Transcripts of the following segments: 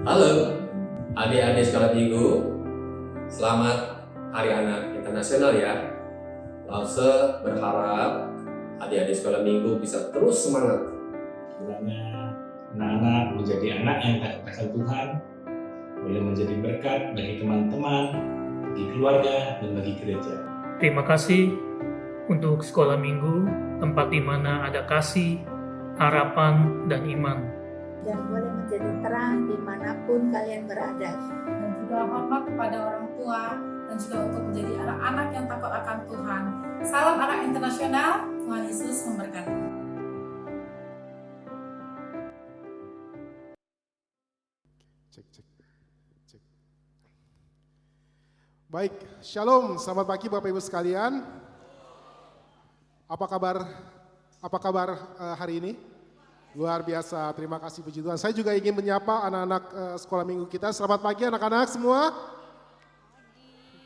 Halo adik-adik sekolah minggu, selamat Hari Anak Internasional ya. Lause berharap adik-adik sekolah minggu bisa terus semangat. Kiranya anak-anak menjadi anak yang takut akan Tuhan, boleh menjadi berkat bagi teman-teman, bagi keluarga, dan bagi gereja. Terima kasih untuk sekolah minggu, tempat di mana ada kasih, harapan, dan iman. Dan boleh menjadi terang dimanapun kalian berada. Dan juga hormat kepada orang tua, dan juga untuk menjadi anak-anak yang takut akan Tuhan. Salam Anak Internasional, Tuhan Yesus memberkati. Cek. Baik, shalom, selamat pagi Bapak Ibu sekalian. Apa kabar hari ini? Luar biasa, terima kasih puji Tuhan. Saya juga ingin menyapa anak-anak sekolah minggu kita. Selamat pagi anak-anak semua.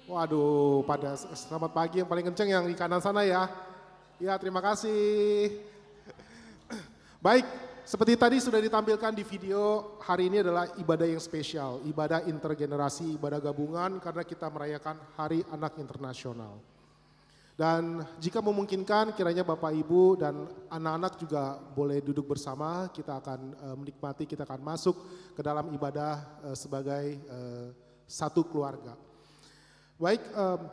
Waduh, pada selamat pagi yang paling kenceng yang di kanan sana ya. Ya, terima kasih. Baik, seperti tadi sudah ditampilkan di video, hari ini adalah ibadah yang spesial, ibadah intergenerasi, ibadah gabungan karena kita merayakan Hari Anak Internasional. Dan jika memungkinkan kiranya Bapak Ibu dan anak-anak juga boleh duduk bersama, kita akan menikmati, kita akan masuk ke dalam ibadah sebagai satu keluarga. Baik,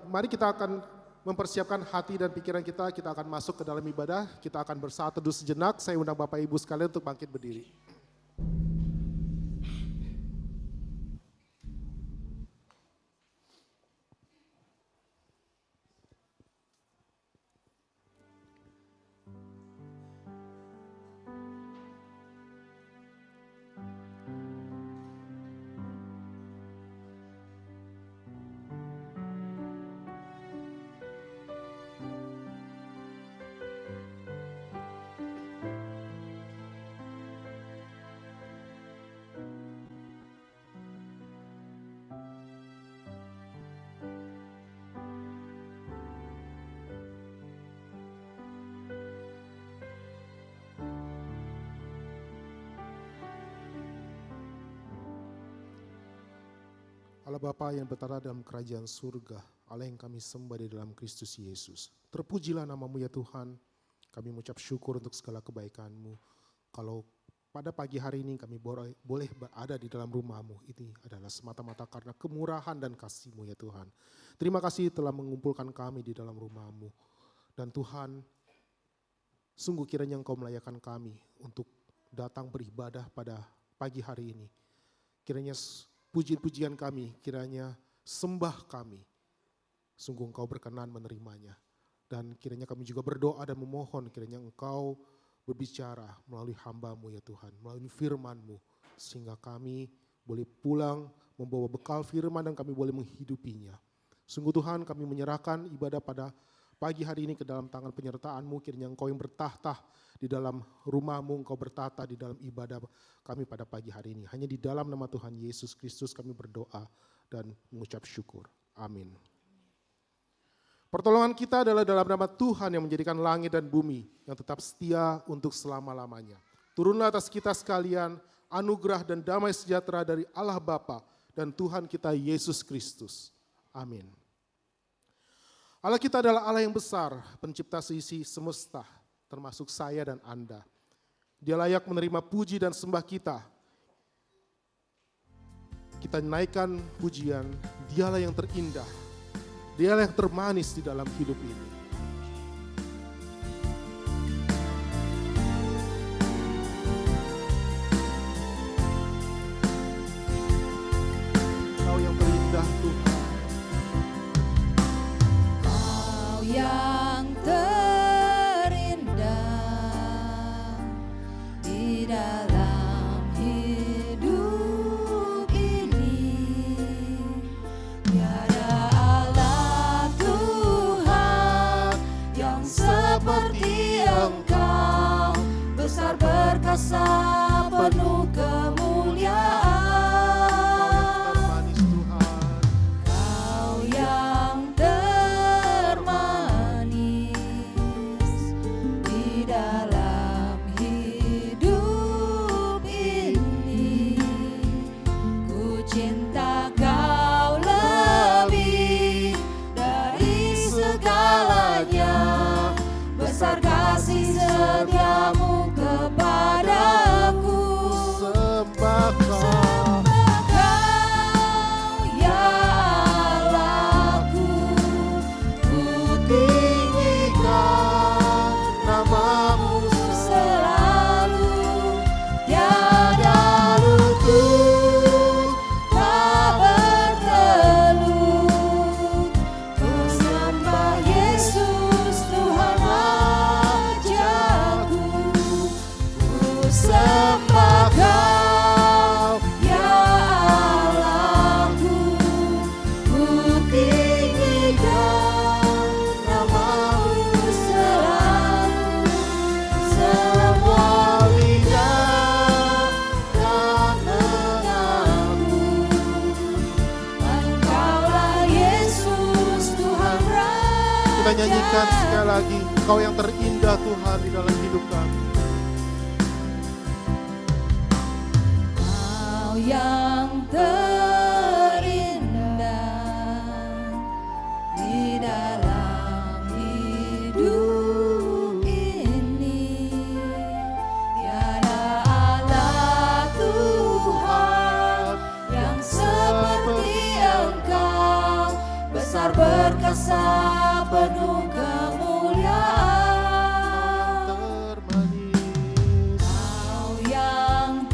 mari kita akan mempersiapkan hati dan pikiran kita akan masuk ke dalam ibadah, kita akan bersatu teduh sejenak. Saya undang Bapak Ibu sekalian untuk bangkit berdiri. Allah Bapa yang bertata dalam kerajaan surga, Allah yang kami sembah di dalam Kristus Yesus. Terpujilah nama-Mu ya Tuhan, kami mengucap syukur untuk segala kebaikan-Mu. Kalau pada pagi hari ini kami boleh berada di dalam rumah-Mu, ini adalah semata-mata karena kemurahan dan kasih-Mu ya Tuhan. Terima kasih telah mengumpulkan kami di dalam rumah-Mu. Dan Tuhan, sungguh kiranya Engkau melayakan kami untuk datang beribadah pada pagi hari ini. Kiranya pujian-pujian kami, kiranya sembah kami, sungguh Engkau berkenan menerimanya. Dan kiranya kami juga berdoa dan memohon, kiranya Engkau berbicara melalui hamba-Mu ya Tuhan, melalui firman-Mu, sehingga kami boleh pulang membawa bekal firman dan kami boleh menghidupinya. Sungguh Tuhan, kami menyerahkan ibadah pada pagi hari ini ke dalam tangan penyertaan-Mu, kiranya Engkau yang bertahta di dalam rumah-Mu, Engkau bertahta di dalam ibadah kami pada pagi hari ini. Hanya di dalam nama Tuhan Yesus Kristus kami berdoa dan mengucap syukur. Amin. Pertolongan kita adalah dalam nama Tuhan yang menjadikan langit dan bumi yang tetap setia untuk selama-lamanya. Turunlah atas kita sekalian anugerah dan damai sejahtera dari Allah Bapa dan Tuhan kita Yesus Kristus. Amin. Allah kita adalah Allah yang besar, pencipta seisi semesta, termasuk saya dan Anda. Dia layak menerima puji dan sembah kita. Kita naikkan pujian, Dialah yang terindah, Dialah yang termanis di dalam hidup ini. Kau yang terindah Tuhan. Yang terindah di dalam hidup ini, tiada Allah Tuhan yang seperti Engkau, besar perkasa penuh kemuliaan. sembah Kau, ya Allahku. Ku tinggikan nama-Mu selalu. Semua lidah akan mengaku, Engkaulah Yesus Tuhan Raja. Kita nyanyikan sekali lagi, Kau yang terindah Tuhan di dalam hidup kami. Kau yang terindah di dalam hidup ini. Tiada Allah Tuhan yang seperti Engkau, besar berkasa penuh kemuliaan. Termanis. Kau yang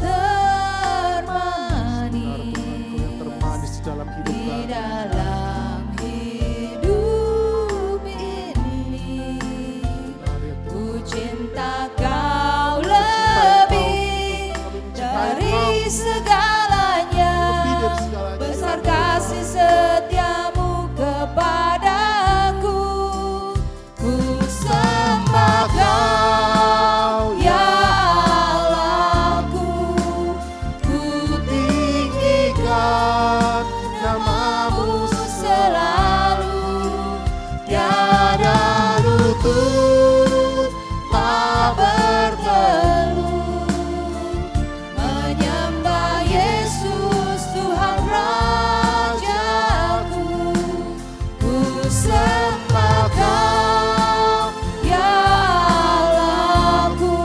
Termanis di dalam hidup di kami. dalam hidup ini. Benar ya Ku Tuhan. cinta Kau lebih dari segalanya. Lebih dari segalanya. Besar kasih setiamu kepadaku. Ku sembah Kau, ya Allahku. Ku tinggikan nama-Mu selalu. Tiada lutut tak bertelut menyembah Yesus Tuhan Rajaku. Ku sembah Kau, ya Allahku.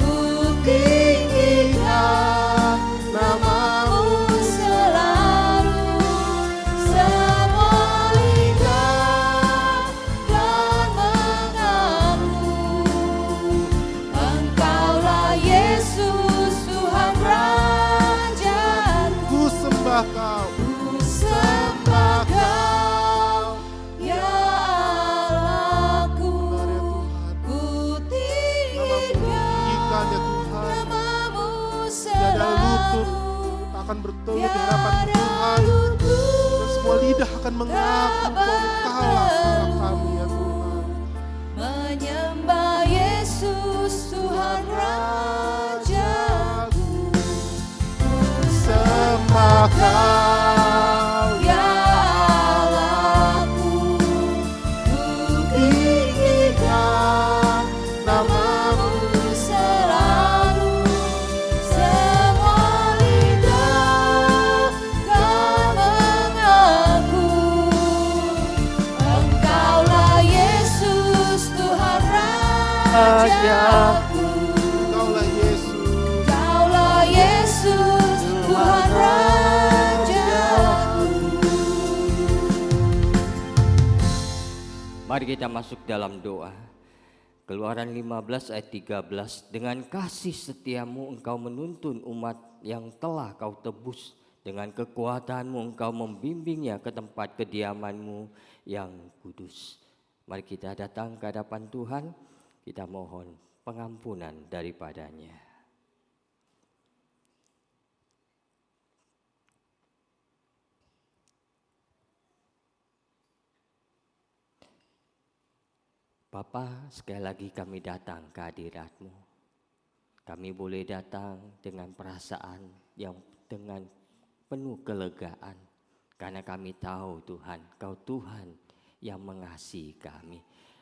Ku tinggikan nama-Mu selalu. Semua lidah dan mengaku, Engkaulah Yesus Tuhan Rajaku. Ku sembah Kau. Ku sembah Kau, ya Allahku. Ku Tinggikan ya Tuhan. nama-Mu Tiada lutut selalu. tak akan bertelut di hadapan Tuhan. Dan semua lidah akan mengaku bahwa Engkaulah Allah kami ya Tuhan. Menyembah Yesus Tuhan Rajaku. Ku Sembah Kau. ya Allahku. Ku tinggikan nama-Mu selalu. Semua lidah kan mengaku, Engkaulah Yesus Tuhan Rajaku. Engkaulah Yesus. Engkaulah Yesus Tuhan Rajaku. Mari kita masuk dalam doa. Keluaran 15 ayat 13. Dengan kasih setiamu engkau menuntun umat yang telah kau tebus. Dengan kekuatanmu engkau membimbingnya ke tempat kediamanmu yang kudus. Mari kita datang ke hadapan Tuhan. Kita mohon pengampunan daripadanya. Bapa, sekali lagi kami datang ke hadirat-Mu. Kami boleh datang dengan perasaan yang dengan penuh kelegaan. Karena kami tahu Tuhan, Kau Tuhan yang mengasihi kami.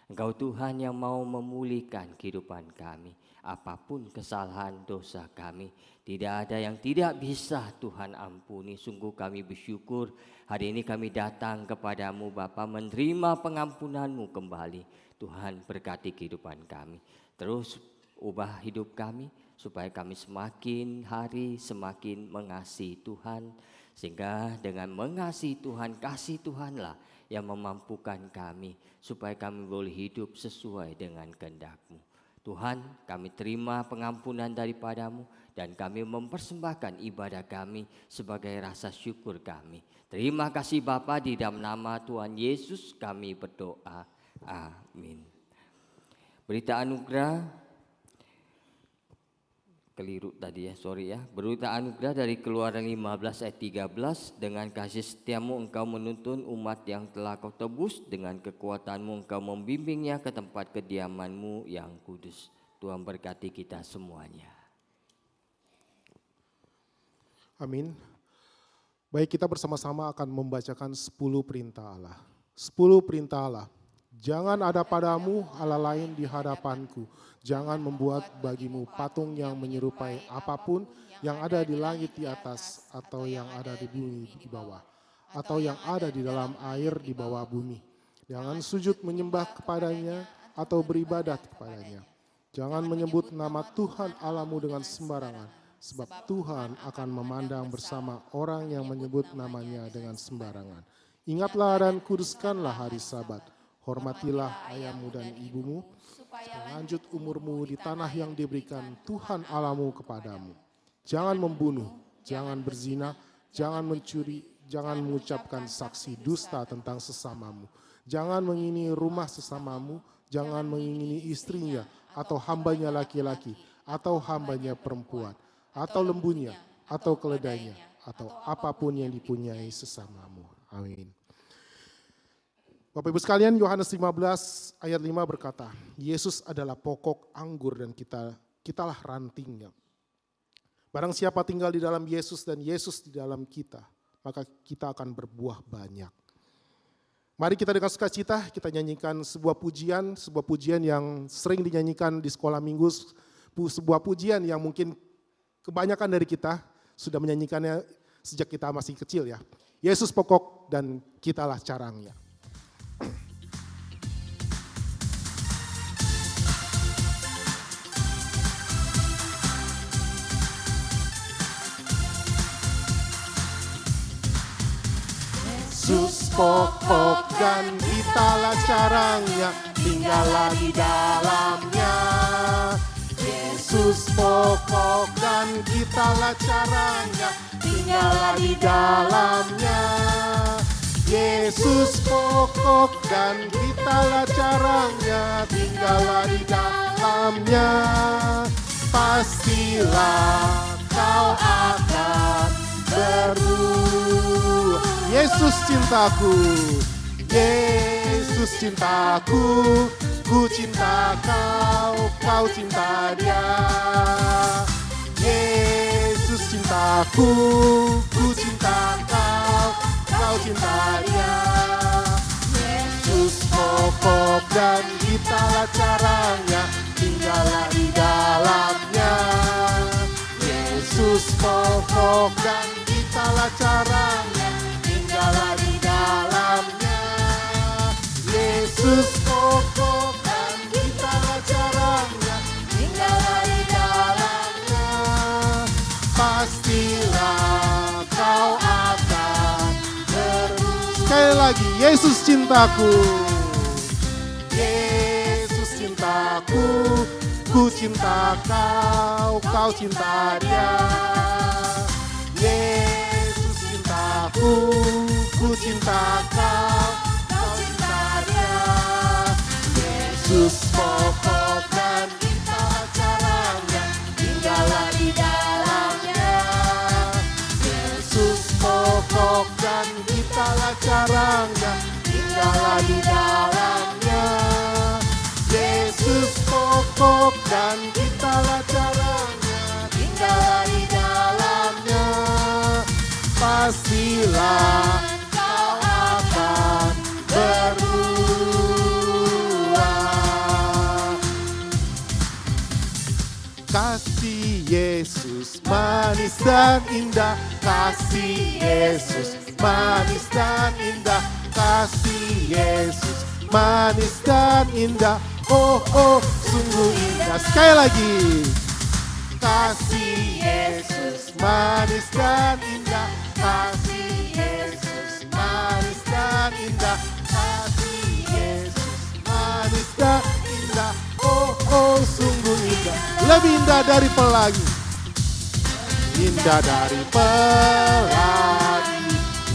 Engkau Tuhan yang mau memulihkan kehidupan kami. Apapun kesalahan dosa kami, tidak ada yang tidak bisa Tuhan ampuni. Sungguh kami bersyukur hari ini kami datang kepadamu Bapa, menerima pengampunan-Mu kembali. Tuhan berkati kehidupan kami. Terus ubah hidup kami supaya kami semakin hari semakin mengasihi Tuhan. Sehingga dengan mengasihi Tuhan, kasih Tuhanlah yang memampukan kami supaya kami boleh hidup sesuai dengan kehendak-Mu. Tuhan, kami terima pengampunan daripada-Mu dan kami mempersembahkan ibadah kami sebagai rasa syukur kami. Terima kasih Bapa, di dalam nama Tuhan Yesus kami berdoa. Amin. Berita anugerah keliru tadi ya, sorry ya. Berita anugerah dari Keluaran 15 ayat 13, dengan kasih setiamu engkau menuntun umat yang telah kau tebus, dengan kekuatanmu engkau membimbingnya ke tempat kediamanmu yang kudus. Tuhan berkati kita semuanya. Amin. Baik, kita bersama-sama akan membacakan 10 perintah Allah. 10 perintah Allah. Jangan ada padamu Allah lain di hadapanku. Jangan membuat bagimu patung yang menyerupai apapun yang ada di langit di atas, atau yang ada di bumi di bawah, atau yang ada di dalam air di bawah bumi. Jangan sujud menyembah kepadanya atau beribadat kepadanya. Jangan menyebut nama Tuhan Allahmu dengan sembarangan, sebab Tuhan akan memandang bersama orang yang menyebut namanya dengan sembarangan. Ingatlah dan kuduskanlah hari Sabat. Hormatilah ayahmu dan ibumu, lanjut umurmu di tanah yang diberikan Tuhan Allahmu kepadamu. Jangan membunuh, jangan berzina, jangan mencuri, jangan mengucapkan saksi dusta tentang sesamamu. Jangan mengingini rumah sesamamu, jangan mengingini istrinya, atau hambanya laki-laki, atau hambanya perempuan, atau lembunya, atau keledainya, atau apapun yang dipunyai sesamamu. Amin. Bapak Ibu sekalian, Yohanes 15 ayat 5 berkata, Yesus adalah pokok anggur dan kitalah rantingnya. Barang siapa tinggal di dalam Yesus dan Yesus di dalam kita, maka kita akan berbuah banyak. Mari kita dengan sukacita kita nyanyikan sebuah pujian yang sering dinyanyikan di sekolah minggu, sebuah pujian yang mungkin kebanyakan dari kita sudah menyanyikannya sejak kita masih kecil ya. Yesus pokok dan kitalah carangnya. Yesus pokok dan kitalah carangnya, tinggallah di dalamnya. Yesus pokok dan kitalah carangnya, tinggallah di dalamnya. Yesus pokok dan kitalah carangnya, tinggallah di dalamnya. Pastilah kau akan berubah. Yesus cintaku, Yesus cintaku, ku cinta kau, kau cinta dia. Yesus cintaku, ku cinta kau, kau cinta dia. Yesus pokok dan kitalah carangnya, tinggallah di dalamnya. Yesus pokok dan kitalah carangnya, tinggallah di dalamnya. Yesus pokok dan kitalah carangnya, tinggallah di dalamnya. Pastilah kau akan berubah. Sekali lagi, Yesus cintaku, Yesus cintaku, ku cinta kau, kau cinta dia. Yesus cintaku, ku cinta kau, kau cinta dia. Yesus pokok dan kitalah carangnya, tinggallah di dalamnya. Yesus pokok dan kitalah carangnya, tinggallah di dalamnya. Yesus pokok dan kitalah carangnya, tinggallah di dalamnya. Pastilah kau akan berubah. Kasih Yesus manis dan indah, kasih Yesus manis dan indah, kasih Yesus manis dan indah. Oh, oh, sungguh indah. Sekali lagi. Kasih Yesus manis dan indah, kasih Yesus manis dan indah, kasih Yesus manis dan indah. Oh, oh, sungguh indah. Lebih indah dari pelangi, indah dari pelangi,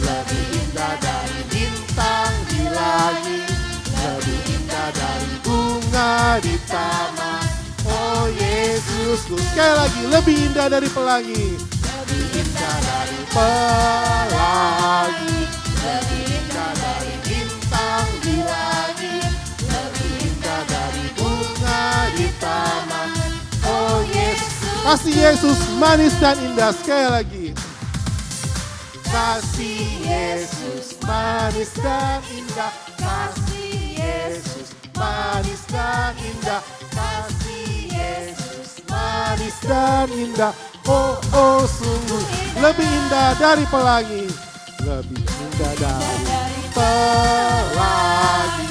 lebih indah dari bintang di langit, lebih indah dari bunga di taman. Oh Yesus, Yesusku. Sekali lagi, lebih indah dari pelangi. Lebih indah dari pelangi. Lebih indah dari bintang di langit. Lebih indah dari bunga di taman. Oh Yesus. Kasih Yesus manis dan indah. Sekali lagi. Kasih Yesus manis dan indah. Kasih Yesus manis dan indah. Kasih Yesus manis dan indah. Oh, oh, sungguh lebih indah dari pelangi. Lebih indah dari pelangi.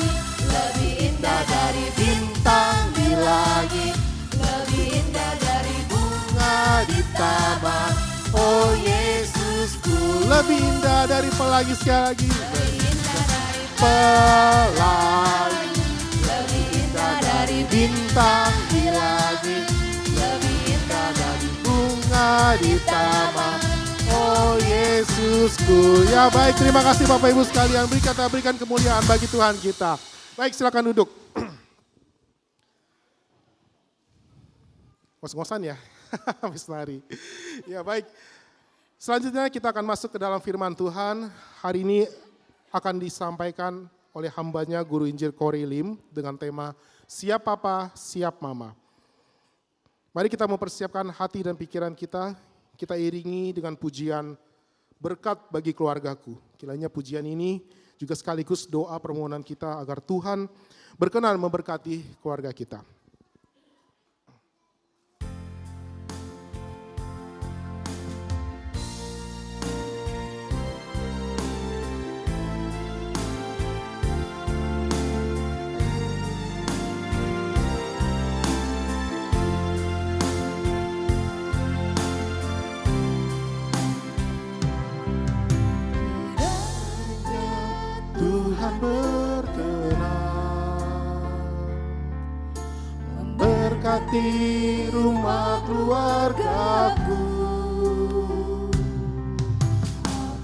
Lebih indah dari bintang di langit. Lebih indah dari bunga di taman. Oh Yesusku, lebih indah dari pelangi. Sekali lagi. Lebih indah dari pelangi. Lebih indah dari bintang di langit. Lebih indah dari bunga di taman. Oh Yesusku. Ya baik, terima kasih Bapak Ibu sekalian. Berikan kemuliaan bagi Tuhan kita. Baik, silakan duduk. Ngos-ngosan ya, habis lari. Ya baik, selanjutnya kita akan masuk ke dalam firman Tuhan. Hari ini akan disampaikan oleh hambanya Guru Injil Corey Lim dengan tema Siap Papa, Siap Mama. Mari kita mempersiapkan hati dan pikiran kita. Kita iringi dengan pujian berkat bagi keluargaku. Kiranya pujian ini juga sekaligus doa permohonan kita agar Tuhan berkenan memberkati keluarga kita. Tuhan berkenan memberkati rumah keluargaku.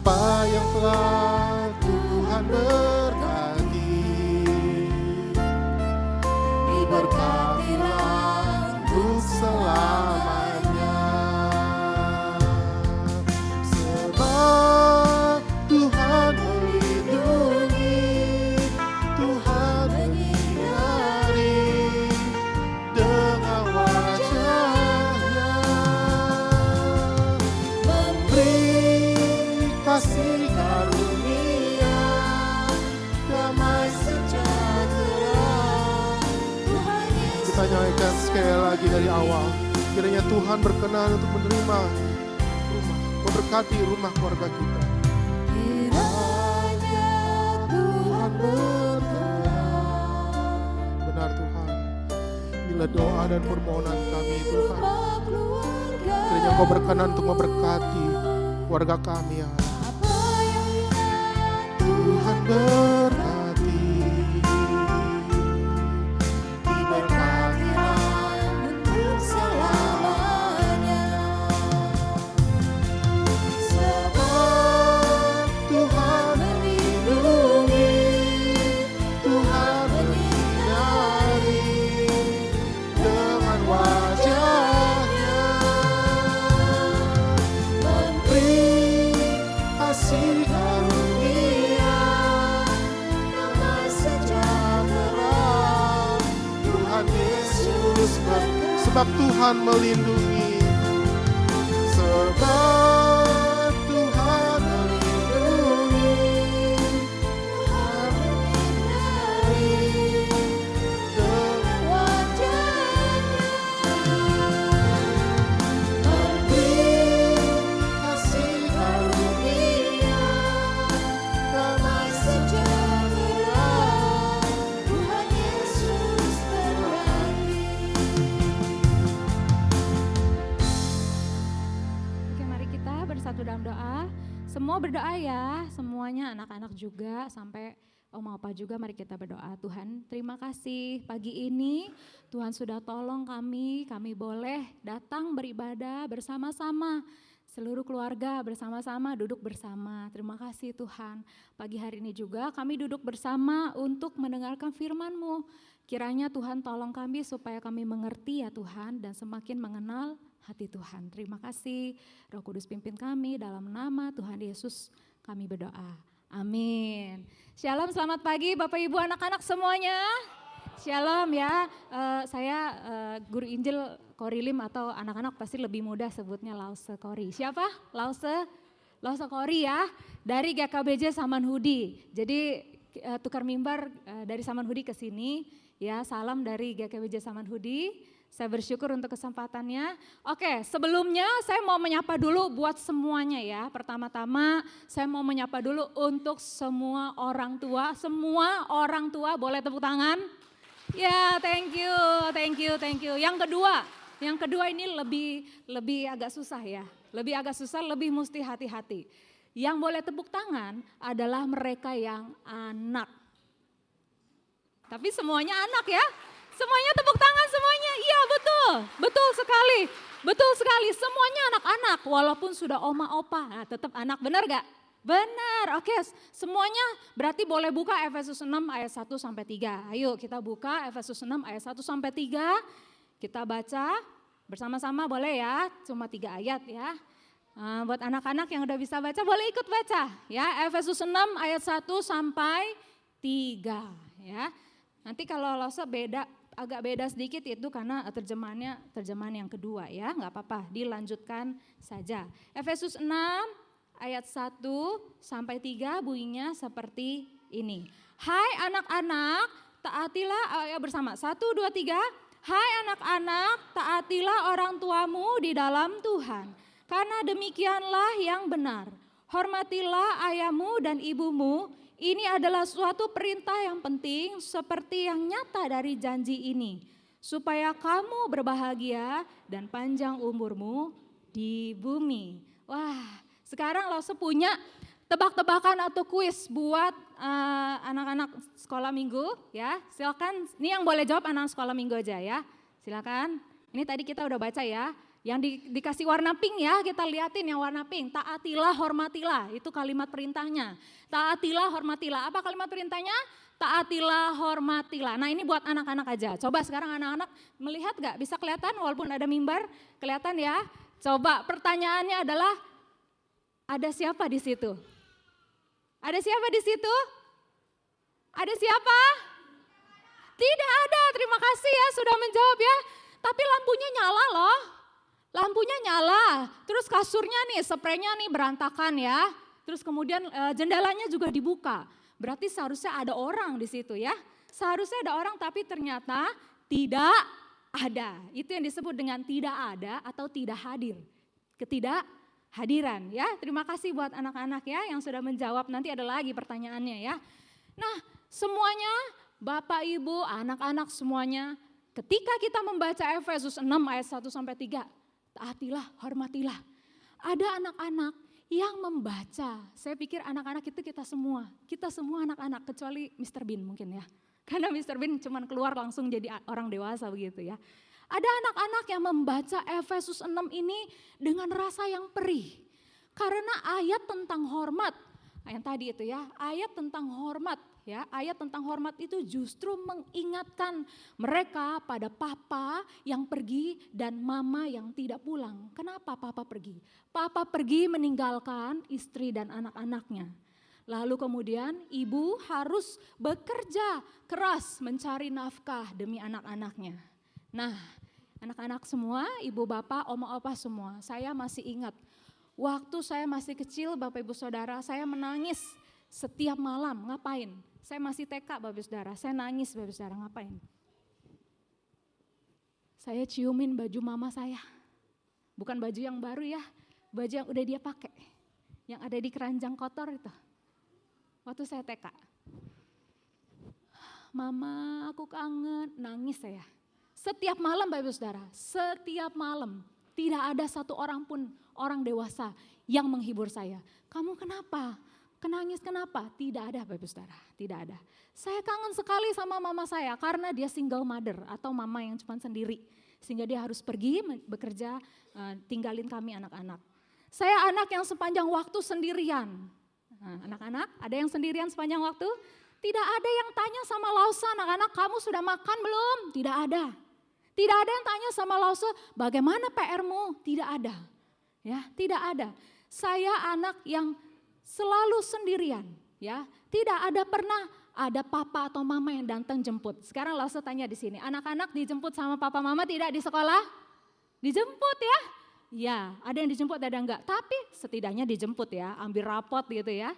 Apa yang telah Tuhan berkati, diberkatilah untuk selamanya. Sebab Tuhan kasih karunia, damai sejahtera. Kita nyanyikan sekali lagi dari awal. Kiranya Tuhan berkenan untuk menerima rumah, memberkati rumah keluarga kita. Kiranya Tuhan berkenan. Benar Tuhan, inilah doa dan permohonan kami Tuhan. Kiranya Kau berkenan untuk memberkati keluarga kami ya. Tuhan berkati, diberkatilah untuk selamanya. Sebab Tuhan melindungi, Tuhan menyinari dengan wajah-Nya, memberi kasih karunia. Sebab Tuhan melindungi, sebab Tuhan melindungi, Tuhan menyinari dengan wajah-Nya, memberi kasih karunia, damai sejahtera. Tuhan Yesus berkati. Bersatu dalam doa, semua berdoa ya, semuanya anak-anak juga sampai Oma Opa juga, mari kita berdoa. Tuhan, terima kasih pagi ini Tuhan sudah tolong kami boleh datang beribadah bersama-sama. Seluruh keluarga bersama-sama duduk bersama. Terima kasih Tuhan. Pagi hari ini juga kami duduk bersama untuk mendengarkan firman-Mu. Kiranya Tuhan tolong kami supaya kami mengerti ya Tuhan dan semakin mengenal hati Tuhan. Terima kasih Roh Kudus pimpin kami dalam nama Tuhan Yesus kami berdoa. Amin. Shalom, selamat pagi Bapak Ibu anak-anak semuanya. Shalom ya, saya Guru Injil Korilim atau anak-anak pasti lebih mudah sebutnya Lause Kori. Siapa? Lause Kori ya, dari GKBJ Samanhudi. Jadi tukar mimbar dari Samanhudi ke sini ya, salam dari GKBJ Samanhudi. Saya bersyukur untuk kesempatannya. Oke, sebelumnya saya mau menyapa dulu buat semuanya ya. Pertama-tama saya mau menyapa dulu untuk semua orang tua. Semua orang tua boleh tepuk tangan? Ya, thank you. Yang kedua ini lebih agak susah ya. Lebih mesti hati-hati. Yang boleh tepuk tangan adalah mereka yang anak. Tapi semuanya anak ya. Semuanya tepuk tangan semuanya, iya betul sekali, semuanya anak-anak walaupun sudah oma opa, nah, tetap anak, benar gak? Benar, oke, semuanya berarti boleh buka Efesus 6 ayat 1 sampai 3, ayo kita buka Efesus 6 ayat 1 sampai 3, kita baca bersama-sama boleh ya, cuma 3 ayat ya. Buat anak-anak yang udah bisa baca boleh ikut baca ya, Efesus 6 ayat 1 sampai 3 ya. Nanti kalau Lause agak beda sedikit itu karena terjemahan yang kedua ya, nggak apa-apa, dilanjutkan saja. Efesus 6 ayat 1 sampai 3 bunyinya seperti ini. Hai anak-anak, taatilah ya bersama. 1 2 3. Hai anak-anak, taatilah orang tuamu di dalam Tuhan. Karena demikianlah yang benar. Hormatilah ayahmu dan ibumu. Ini adalah suatu perintah yang penting seperti yang nyata dari janji ini. Supaya kamu berbahagia dan panjang umurmu di bumi. Wah, sekarang Lause punya tebak-tebakan atau kuis buat anak-anak sekolah minggu ya. Silakan, ini yang boleh jawab anak sekolah minggu aja ya. Silakan. Ini tadi kita udah baca ya. Yang dikasih warna pink ya, kita liatin yang warna pink. Taatilah, hormatilah, itu kalimat perintahnya. Taatilah, hormatilah. Apa kalimat perintahnya? Taatilah, hormatilah. Nah ini buat anak-anak aja. Coba sekarang anak-anak melihat gak? Bisa kelihatan walaupun ada mimbar? Kelihatan ya? Coba pertanyaannya adalah, ada siapa di situ? Ada siapa di situ? Ada siapa? Tidak ada, terima kasih ya sudah menjawab ya. Tapi lampunya nyala loh. Lampunya nyala, terus kasurnya nih, spraynya nih berantakan ya. Terus kemudian jendelanya juga dibuka. Berarti seharusnya ada orang di situ ya. Seharusnya ada orang tapi ternyata tidak ada. Itu yang disebut dengan tidak ada atau tidak hadir. Ketidakhadiran ya. Terima kasih buat anak-anak ya yang sudah menjawab. Nanti ada lagi pertanyaannya ya. Nah semuanya Bapak Ibu, anak-anak semuanya. Ketika kita membaca Efesus 6 ayat 1 sampai 3. Taatilah, hormatilah. Ada anak-anak yang membaca. Saya pikir anak-anak itu kita semua anak-anak kecuali Mr. Bean mungkin ya. Karena Mr. Bean cuma keluar langsung jadi orang dewasa begitu ya. Ada anak-anak yang membaca Efesus 6 ini dengan rasa yang perih. Karena ayat tentang hormat, yang tadi itu ya, ayat tentang hormat. Ya, ayat tentang hormat itu justru mengingatkan mereka pada papa yang pergi dan mama yang tidak pulang. Kenapa papa pergi? Papa pergi meninggalkan istri dan anak-anaknya. Lalu kemudian ibu harus bekerja keras mencari nafkah demi anak-anaknya. Nah, anak-anak semua, ibu bapak, oma opa semua, saya masih ingat. Waktu saya masih kecil, Bapak Ibu Saudara, saya menangis setiap malam. Ngapain? Saya masih TK Bapak Ibu Saudara, saya nangis Bapak Ibu Saudara, ngapain? Saya ciumin baju mama saya. Bukan baju yang baru ya, baju yang udah dia pakai. Yang ada di keranjang kotor itu. Waktu saya TK. Mama aku kangen, nangis saya. Setiap malam Bapak Ibu Saudara, setiap malam. Tidak ada satu orang pun, orang dewasa yang menghibur saya. Kamu kenapa? Kenangis kenapa? Tidak ada Bapak Ibu Saudara, tidak ada. Saya kangen sekali sama mama saya karena dia single mother atau mama yang cuma sendiri. Sehingga dia harus pergi bekerja, tinggalin kami anak-anak. Saya anak yang sepanjang waktu sendirian. Nah, anak-anak ada yang sendirian sepanjang waktu? Tidak ada yang tanya sama Lause, anak-anak kamu sudah makan belum? Tidak ada. Tidak ada yang tanya sama Lause, bagaimana PR-mu? Tidak ada. Ya, tidak ada. Saya anak yang selalu sendirian, ya. Tidak ada pernah ada papa atau mama yang datang jemput. Sekarang Lause tanya di sini, anak-anak dijemput sama papa mama tidak di sekolah? Dijemput ya? Ya, ada yang dijemput ada enggak. Tapi setidaknya dijemput ya, ambil rapot gitu ya.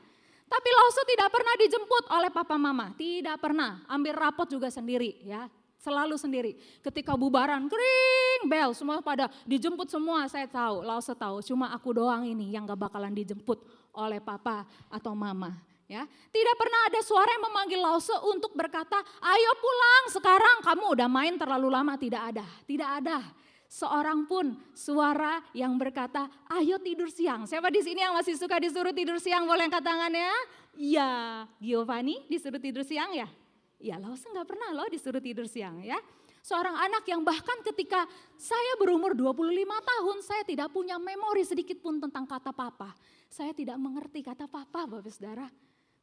Tapi Lause tidak pernah dijemput oleh papa mama, tidak pernah. Ambil rapot juga sendiri ya. Selalu sendiri. Ketika bubaran, kering, bel, semua pada dijemput semua, saya tahu, Lause tahu. Cuma aku doang ini yang gak bakalan dijemput oleh papa atau mama. Ya, tidak pernah ada suara yang memanggil Lause untuk berkata, ayo pulang sekarang kamu udah main terlalu lama. Tidak ada, tidak ada. Seorang pun suara yang berkata, ayo tidur siang. Siapa di sini yang masih suka disuruh tidur siang? Boleh angkat tangannya? Iya, Giovanni disuruh tidur siang ya? Ya, Lause nggak pernah loh disuruh tidur siang ya. Seorang anak yang bahkan ketika saya berumur 25 tahun, saya tidak punya memori sedikit pun tentang kata papa. Saya tidak mengerti kata papa, Bapak Saudara.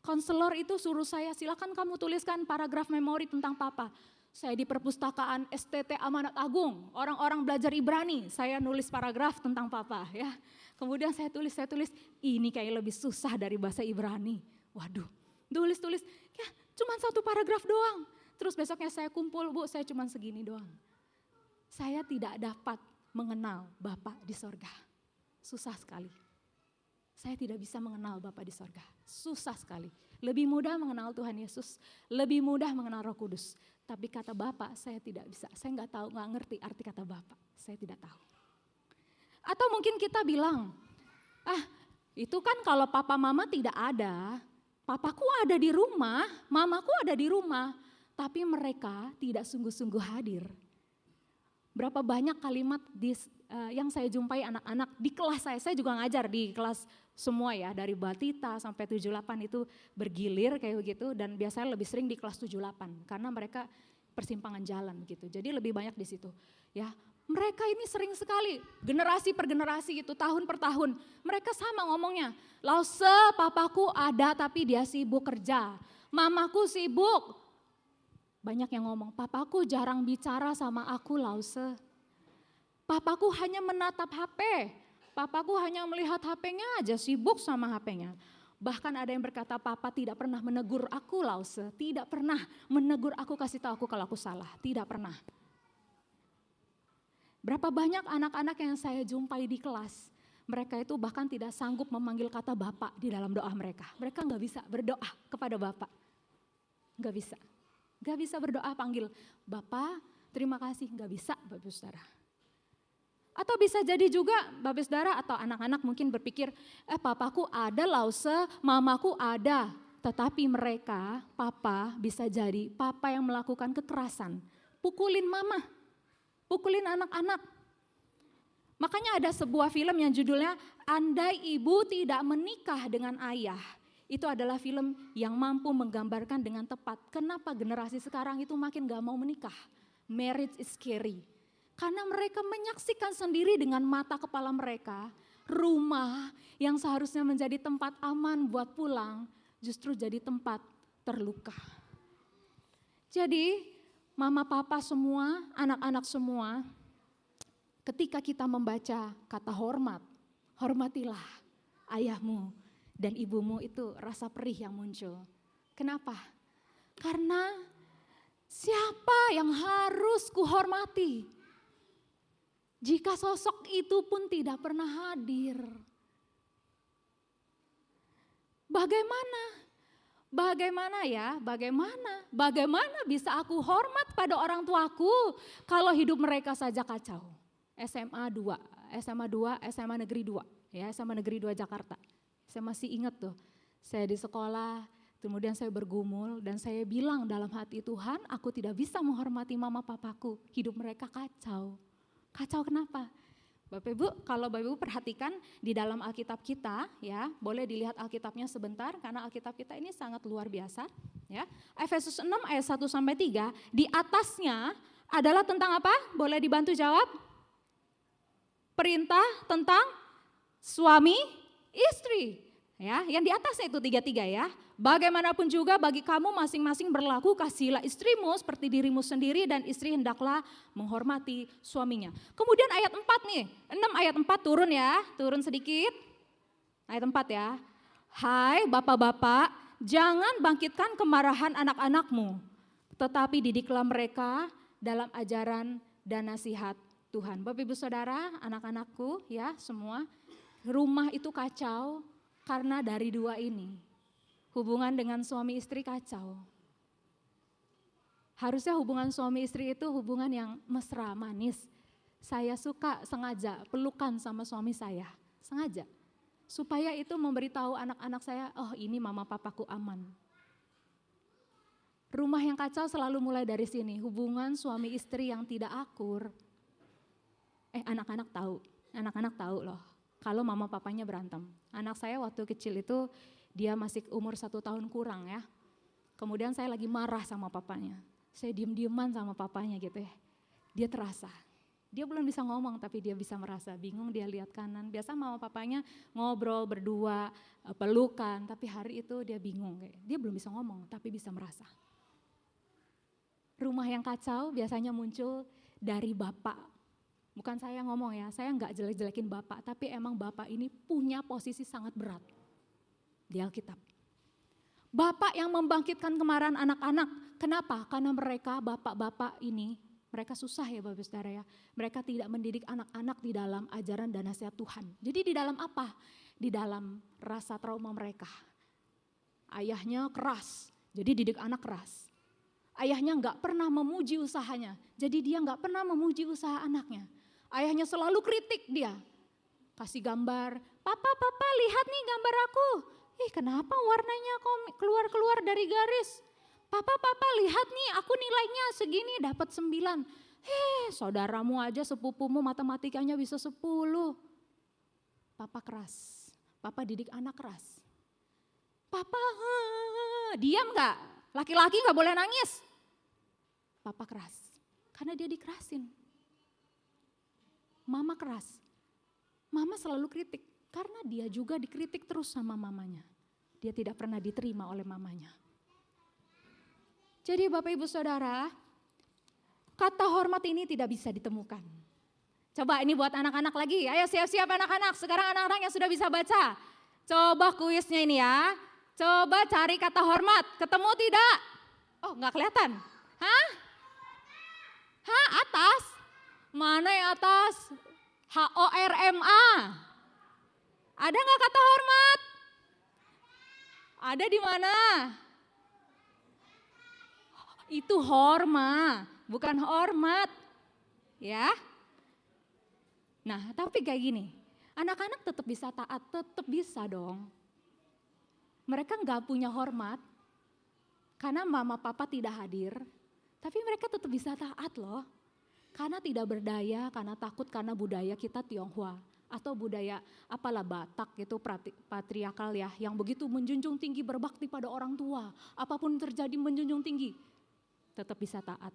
Konselor itu suruh saya, silakan kamu tuliskan paragraf memori tentang papa. Saya di perpustakaan STT Amanat Agung, orang-orang belajar Ibrani, saya nulis paragraf tentang papa ya. Kemudian saya tulis, ini kayak lebih susah dari bahasa Ibrani. Waduh, tulis, ya cuma satu paragraf doang. Terus besoknya saya kumpul, Bu, saya cuma segini doang. Saya tidak dapat mengenal Bapa di sorga. Susah sekali. Saya tidak bisa mengenal Bapa di sorga. Susah sekali. Lebih mudah mengenal Tuhan Yesus, lebih mudah mengenal Roh Kudus. Tapi kata Bapa saya tidak bisa. Saya nggak tahu, nggak ngerti arti kata Bapa. Saya tidak tahu. Atau mungkin kita bilang, itu kan kalau papa mama tidak ada, papaku ada di rumah, mamaku ada di rumah, tapi mereka tidak sungguh-sungguh hadir. Berapa banyak kalimat yang saya jumpai anak-anak di kelas saya juga ngajar di kelas semua ya, dari Batita sampai 78 itu bergilir kayak begitu, dan biasanya lebih sering di kelas 78 karena mereka persimpangan jalan begitu. Jadi lebih banyak di situ ya. Mereka ini sering sekali generasi per generasi gitu, tahun per tahun. Mereka sama ngomongnya, Lause papaku ada tapi dia sibuk kerja, mamaku sibuk. Banyak yang ngomong, papaku jarang bicara sama aku Lause. Papaku hanya menatap HP, papaku hanya melihat HP-nya aja, sibuk sama HP-nya. Bahkan ada yang berkata, papa tidak pernah menegur aku Lause, tidak pernah menegur aku, kasih tahu aku kalau aku salah, tidak pernah. Berapa banyak anak-anak yang saya jumpai di kelas, mereka itu bahkan tidak sanggup memanggil kata Bapak di dalam doa mereka. Mereka nggak bisa berdoa kepada Bapak, nggak bisa. Nggak bisa berdoa panggil Bapak, terima kasih, nggak bisa Bapak Saudara. Atau bisa jadi juga Bapak Saudara atau anak-anak mungkin berpikir, papaku ada Lause, mamaku ada. Tetapi mereka, papa bisa jadi papa yang melakukan kekerasan, pukulin mama, pukulin anak-anak. Makanya ada sebuah film yang judulnya Andai Ibu Tidak Menikah Dengan Ayah. Itu adalah film yang mampu menggambarkan dengan tepat kenapa generasi sekarang itu makin gak mau menikah. Marriage is scary. Karena mereka menyaksikan sendiri dengan mata kepala mereka, rumah yang seharusnya menjadi tempat aman buat pulang, justru jadi tempat terluka. Jadi mama papa semua, anak-anak semua, ketika kita membaca kata hormat, hormatilah ayahmu dan ibumu, itu rasa perih yang muncul. Kenapa? Karena siapa yang harus kuhormati jika sosok itu pun tidak pernah hadir? Bagaimana bisa aku hormat pada orang tuaku kalau hidup mereka saja kacau? SMA 2, SMA Negeri 2, ya SMA Negeri 2 Jakarta. Saya masih ingat tuh, saya di sekolah, kemudian saya bergumul dan saya bilang dalam hati, Tuhan, aku tidak bisa menghormati mama papaku, hidup mereka kacau. Kacau kenapa? Bapak Ibu, kalau Bapak Ibu perhatikan di dalam Alkitab kita ya, boleh dilihat Alkitabnya sebentar karena Alkitab kita ini sangat luar biasa ya. Efesus 6 ayat 1 sampai 3, di atasnya adalah tentang apa? Boleh dibantu jawab? Perintah tentang suami istri. Ya, yang di atasnya itu 3-3 ya. Bagaimanapun juga bagi kamu masing-masing berlaku, kasihilah istrimu seperti dirimu sendiri dan istri hendaklah menghormati suaminya. Kemudian ayat 4 nih, 6 ayat 4 turun ya, turun sedikit. Ayat 4 ya. Hai bapak-bapak, jangan bangkitkan kemarahan anak-anakmu, tetapi didiklah mereka dalam ajaran dan nasihat Tuhan. Bapak Ibu Saudara, anak-anakku ya semua, rumah itu kacau karena dari dua ini. Hubungan dengan suami istri kacau. Harusnya hubungan suami istri itu hubungan yang mesra, manis. Saya suka sengaja pelukan sama suami saya, sengaja. Supaya itu memberitahu anak-anak saya, oh ini mama papaku aman. Rumah yang kacau selalu mulai dari sini, hubungan suami istri yang tidak akur. Anak-anak tahu loh, kalau mama papanya berantem. Anak saya waktu kecil itu, dia masih umur 1 tahun kurang ya. Kemudian saya lagi marah sama papanya. Saya diem-dieman sama papanya gitu ya. Dia terasa. Dia belum bisa ngomong tapi dia bisa merasa. Bingung dia lihat kanan. Biasa mama papanya ngobrol berdua, pelukan. Tapi hari itu dia bingung. Dia belum bisa ngomong tapi bisa merasa. Rumah yang kacau biasanya muncul dari bapak. Bukan saya ngomong ya, saya nggak jelek-jelekin bapak. Tapi emang bapak ini punya posisi sangat berat di Alkitab. Bapak yang membangkitkan kemarahan anak-anak. Kenapa? Karena mereka bapak-bapak ini, mereka susah ya Bapak Saudara ya. Mereka tidak mendidik anak-anak di dalam ajaran dan nasihat Tuhan. Jadi di dalam apa? Di dalam rasa trauma mereka. Ayahnya keras, jadi didik anak keras. Ayahnya nggak pernah memuji usahanya, jadi dia nggak pernah memuji usaha anaknya. Ayahnya selalu kritik dia. Kasih gambar, papa lihat nih gambar aku. Kenapa warnanya kok keluar-keluar dari garis? Papa lihat nih aku nilainya segini dapat 9. Saudaramu aja sepupumu matematikanya bisa 10. Papa keras, papa didik anak keras. Papa diam gak? Laki-laki gak boleh nangis. Papa keras, karena dia dikerasin. Mama keras, mama selalu kritik. Karena dia juga dikritik terus sama mamanya. Dia tidak pernah diterima oleh mamanya. Jadi Bapak Ibu Saudara, kata hormat ini tidak bisa ditemukan. Coba ini buat anak-anak lagi, ayo siap-siap anak-anak. Sekarang anak-anak yang sudah bisa baca. Coba kuisnya ini ya. Coba cari kata hormat, ketemu tidak? Oh nggak kelihatan. Hah? Atas? Mana yang atas? HORMA. Ada nggak kata hormat? Ada di mana? Itu horma, bukan hormat. Ya. Nah, tapi kayak gini, anak-anak tetap bisa taat, tetap bisa dong. Mereka nggak punya hormat karena mama papa tidak hadir, tapi mereka tetap bisa taat loh. Karena tidak berdaya, karena takut, karena budaya kita Tionghoa. Atau budaya apalah Batak gitu patriarkal ya, yang begitu menjunjung tinggi berbakti pada orang tua, apapun terjadi menjunjung tinggi, tetap bisa taat.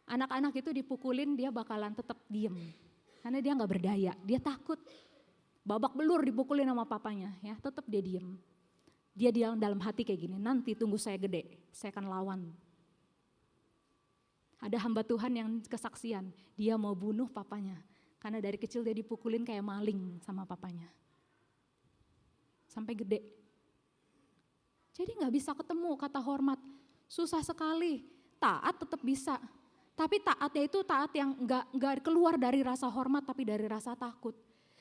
Anak-anak itu dipukulin dia bakalan tetap diem, karena dia nggak berdaya, dia takut, babak belur dipukulin sama papanya ya, tetap dia diem. Dia dalam hati kayak gini, nanti tunggu saya gede, saya akan lawan. Ada hamba Tuhan yang kesaksian, dia mau bunuh papanya. Karena dari kecil dia dipukulin kayak maling sama papanya. Sampai gede. Jadi gak bisa ketemu kata hormat. Susah sekali. Taat tetap bisa. Tapi taatnya itu taat yang gak keluar dari rasa hormat tapi dari rasa takut.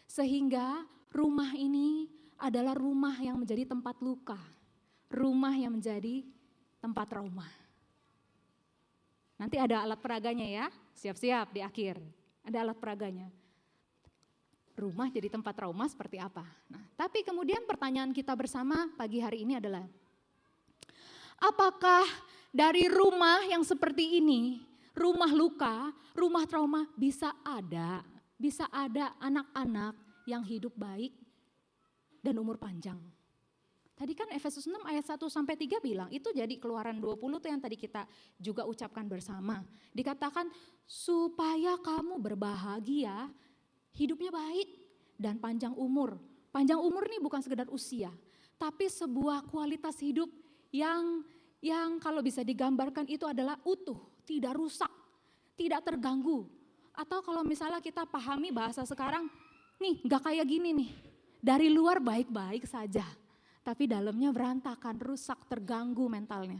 Sehingga rumah ini adalah rumah yang menjadi tempat luka. Rumah yang menjadi tempat trauma. Nanti ada alat peraganya ya. Siap-siap di akhir. Ada alat peraganya. Rumah jadi tempat trauma seperti apa? Nah, tapi kemudian pertanyaan kita bersama pagi hari ini adalah, apakah dari rumah yang seperti ini, rumah luka, rumah trauma bisa ada bisa ada anak-anak yang hidup baik dan umur panjang. Tadi kan Efesus 6 ayat 1 sampai 3 bilang, itu jadi Keluaran 20 tuh yang tadi kita juga ucapkan bersama. Dikatakan supaya kamu berbahagia, hidupnya baik dan panjang umur. Panjang umur nih bukan sekedar usia, tapi sebuah kualitas hidup yang kalau bisa digambarkan itu adalah utuh, tidak rusak, tidak terganggu. Atau kalau misalnya kita pahami bahasa sekarang, nih gak kayak gini nih, dari luar baik-baik saja, tapi dalamnya berantakan, rusak, terganggu mentalnya.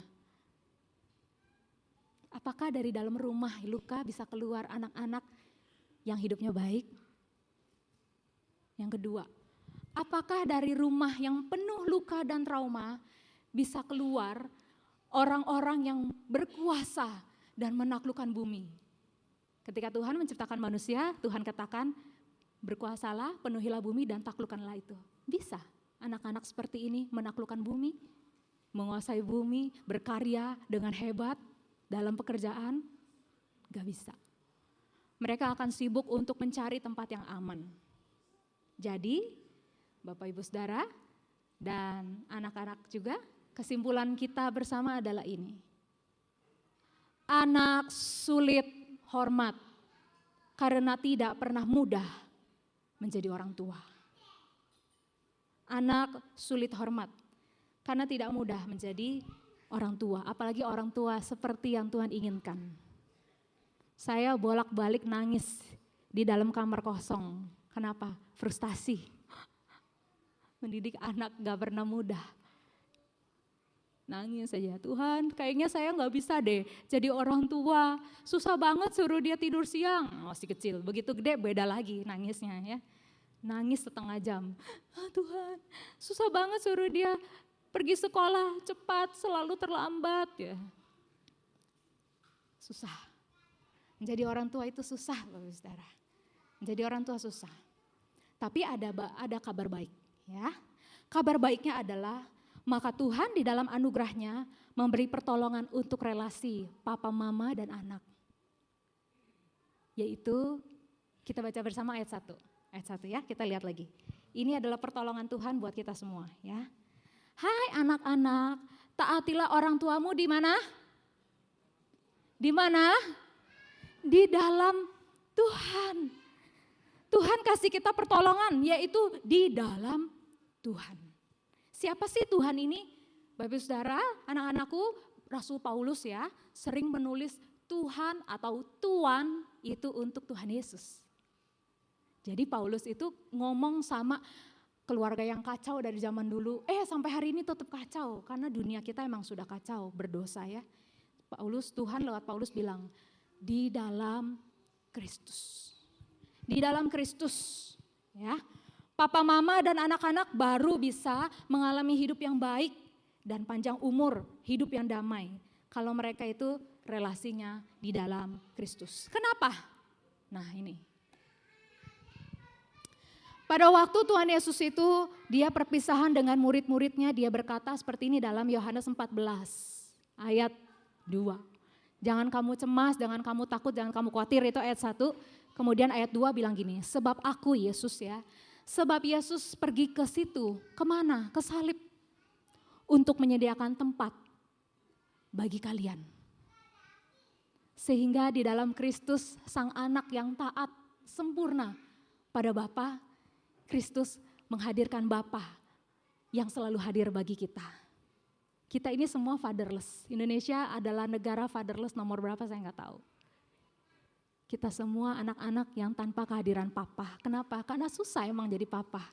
Apakah dari dalam rumah Luka bisa keluar anak-anak yang hidupnya baik? Yang kedua, apakah dari rumah yang penuh luka dan trauma bisa keluar orang-orang yang berkuasa dan menaklukkan bumi? Ketika Tuhan menciptakan manusia, Tuhan katakan, berkuasalah, penuhilah bumi dan taklukkanlah itu. Bisa anak-anak seperti ini menaklukkan bumi, menguasai bumi, berkarya dengan hebat dalam pekerjaan? Gak bisa. Mereka akan sibuk untuk mencari tempat yang aman. Jadi, Bapak Ibu Saudara dan anak-anak juga, kesimpulan kita bersama adalah ini. Anak sulit hormat karena tidak pernah mudah menjadi orang tua. Anak sulit hormat karena tidak mudah menjadi orang tua, apalagi orang tua seperti yang Tuhan inginkan. Saya bolak-balik nangis di dalam kamar kosong. Kenapa? Frustasi. Mendidik anak gak pernah mudah. Nangis saja, Tuhan kayaknya saya gak bisa deh jadi orang tua. Susah banget suruh dia tidur siang, masih kecil. Begitu gede beda lagi nangisnya ya. Nangis setengah jam. Tuhan susah banget suruh dia pergi sekolah cepat, selalu terlambat ya. Susah. Menjadi orang tua itu susah Bapak Saudara. Menjadi orang tua susah. Tapi ada kabar baik ya. Kabar baiknya adalah maka Tuhan di dalam anugerahnya memberi pertolongan untuk relasi papa, mama, dan anak. Yaitu kita baca bersama ayat 1. Ayat 1 ya, kita lihat lagi. Ini adalah pertolongan Tuhan buat kita semua ya. Hai anak-anak, taatilah orang tuamu di mana? Di mana? Di dalam Tuhan. Tuhan kasih kita pertolongan, yaitu di dalam Tuhan. Siapa sih Tuhan ini? Bapak Saudara, anak-anakku, Rasul Paulus ya, sering menulis Tuhan atau Tuan itu untuk Tuhan Yesus. Jadi Paulus itu ngomong sama keluarga yang kacau dari zaman dulu, sampai hari ini tetap kacau, karena dunia kita emang sudah kacau, berdosa ya. Tuhan lewat Paulus bilang, di dalam Kristus. Di dalam Kristus ya. Papa, mama, dan anak-anak baru bisa mengalami hidup yang baik dan panjang umur, hidup yang damai. Kalau mereka itu relasinya di dalam Kristus. Kenapa? Nah ini. Pada waktu Tuhan Yesus itu dia perpisahan dengan murid-muridnya, dia berkata seperti ini dalam Yohanes 14 ayat 2. Jangan kamu cemas, jangan kamu takut, jangan kamu khawatir, itu ayat 1. Kemudian ayat 2 bilang gini, sebab aku Yesus ya, sebab Yesus pergi ke situ, kemana? Ke salib, untuk menyediakan tempat bagi kalian. Sehingga di dalam Kristus sang anak yang taat, sempurna pada Bapa, Kristus menghadirkan Bapa yang selalu hadir bagi kita. Kita ini semua fatherless, Indonesia adalah negara fatherless nomor berapa saya nggak tahu. Kita semua anak-anak yang tanpa kehadiran papa. Kenapa? Karena susah emang jadi papa.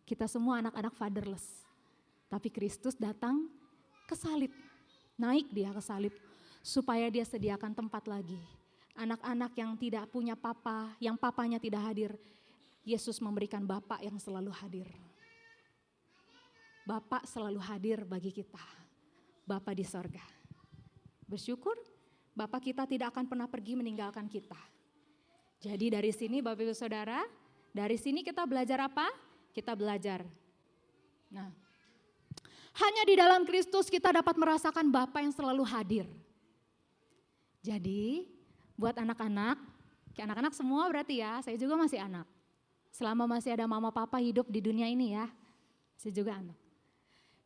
Kita semua anak-anak fatherless. Tapi Kristus datang ke salib. Naik dia ke salib. Supaya dia sediakan tempat lagi. Anak-anak yang tidak punya papa, yang papanya tidak hadir. Yesus memberikan Bapa yang selalu hadir. Bapa selalu hadir bagi kita. Bapa di sorga. Bersyukur Bapa kita tidak akan pernah pergi meninggalkan kita. Jadi dari sini Bapak Ibu Saudara, dari sini kita belajar apa? Kita belajar. Nah, hanya di dalam Kristus kita dapat merasakan Bapa yang selalu hadir. Jadi buat anak-anak, Kayak anak-anak semua berarti ya, saya juga masih anak. Selama masih ada mama papa hidup di dunia ini ya, saya juga anak.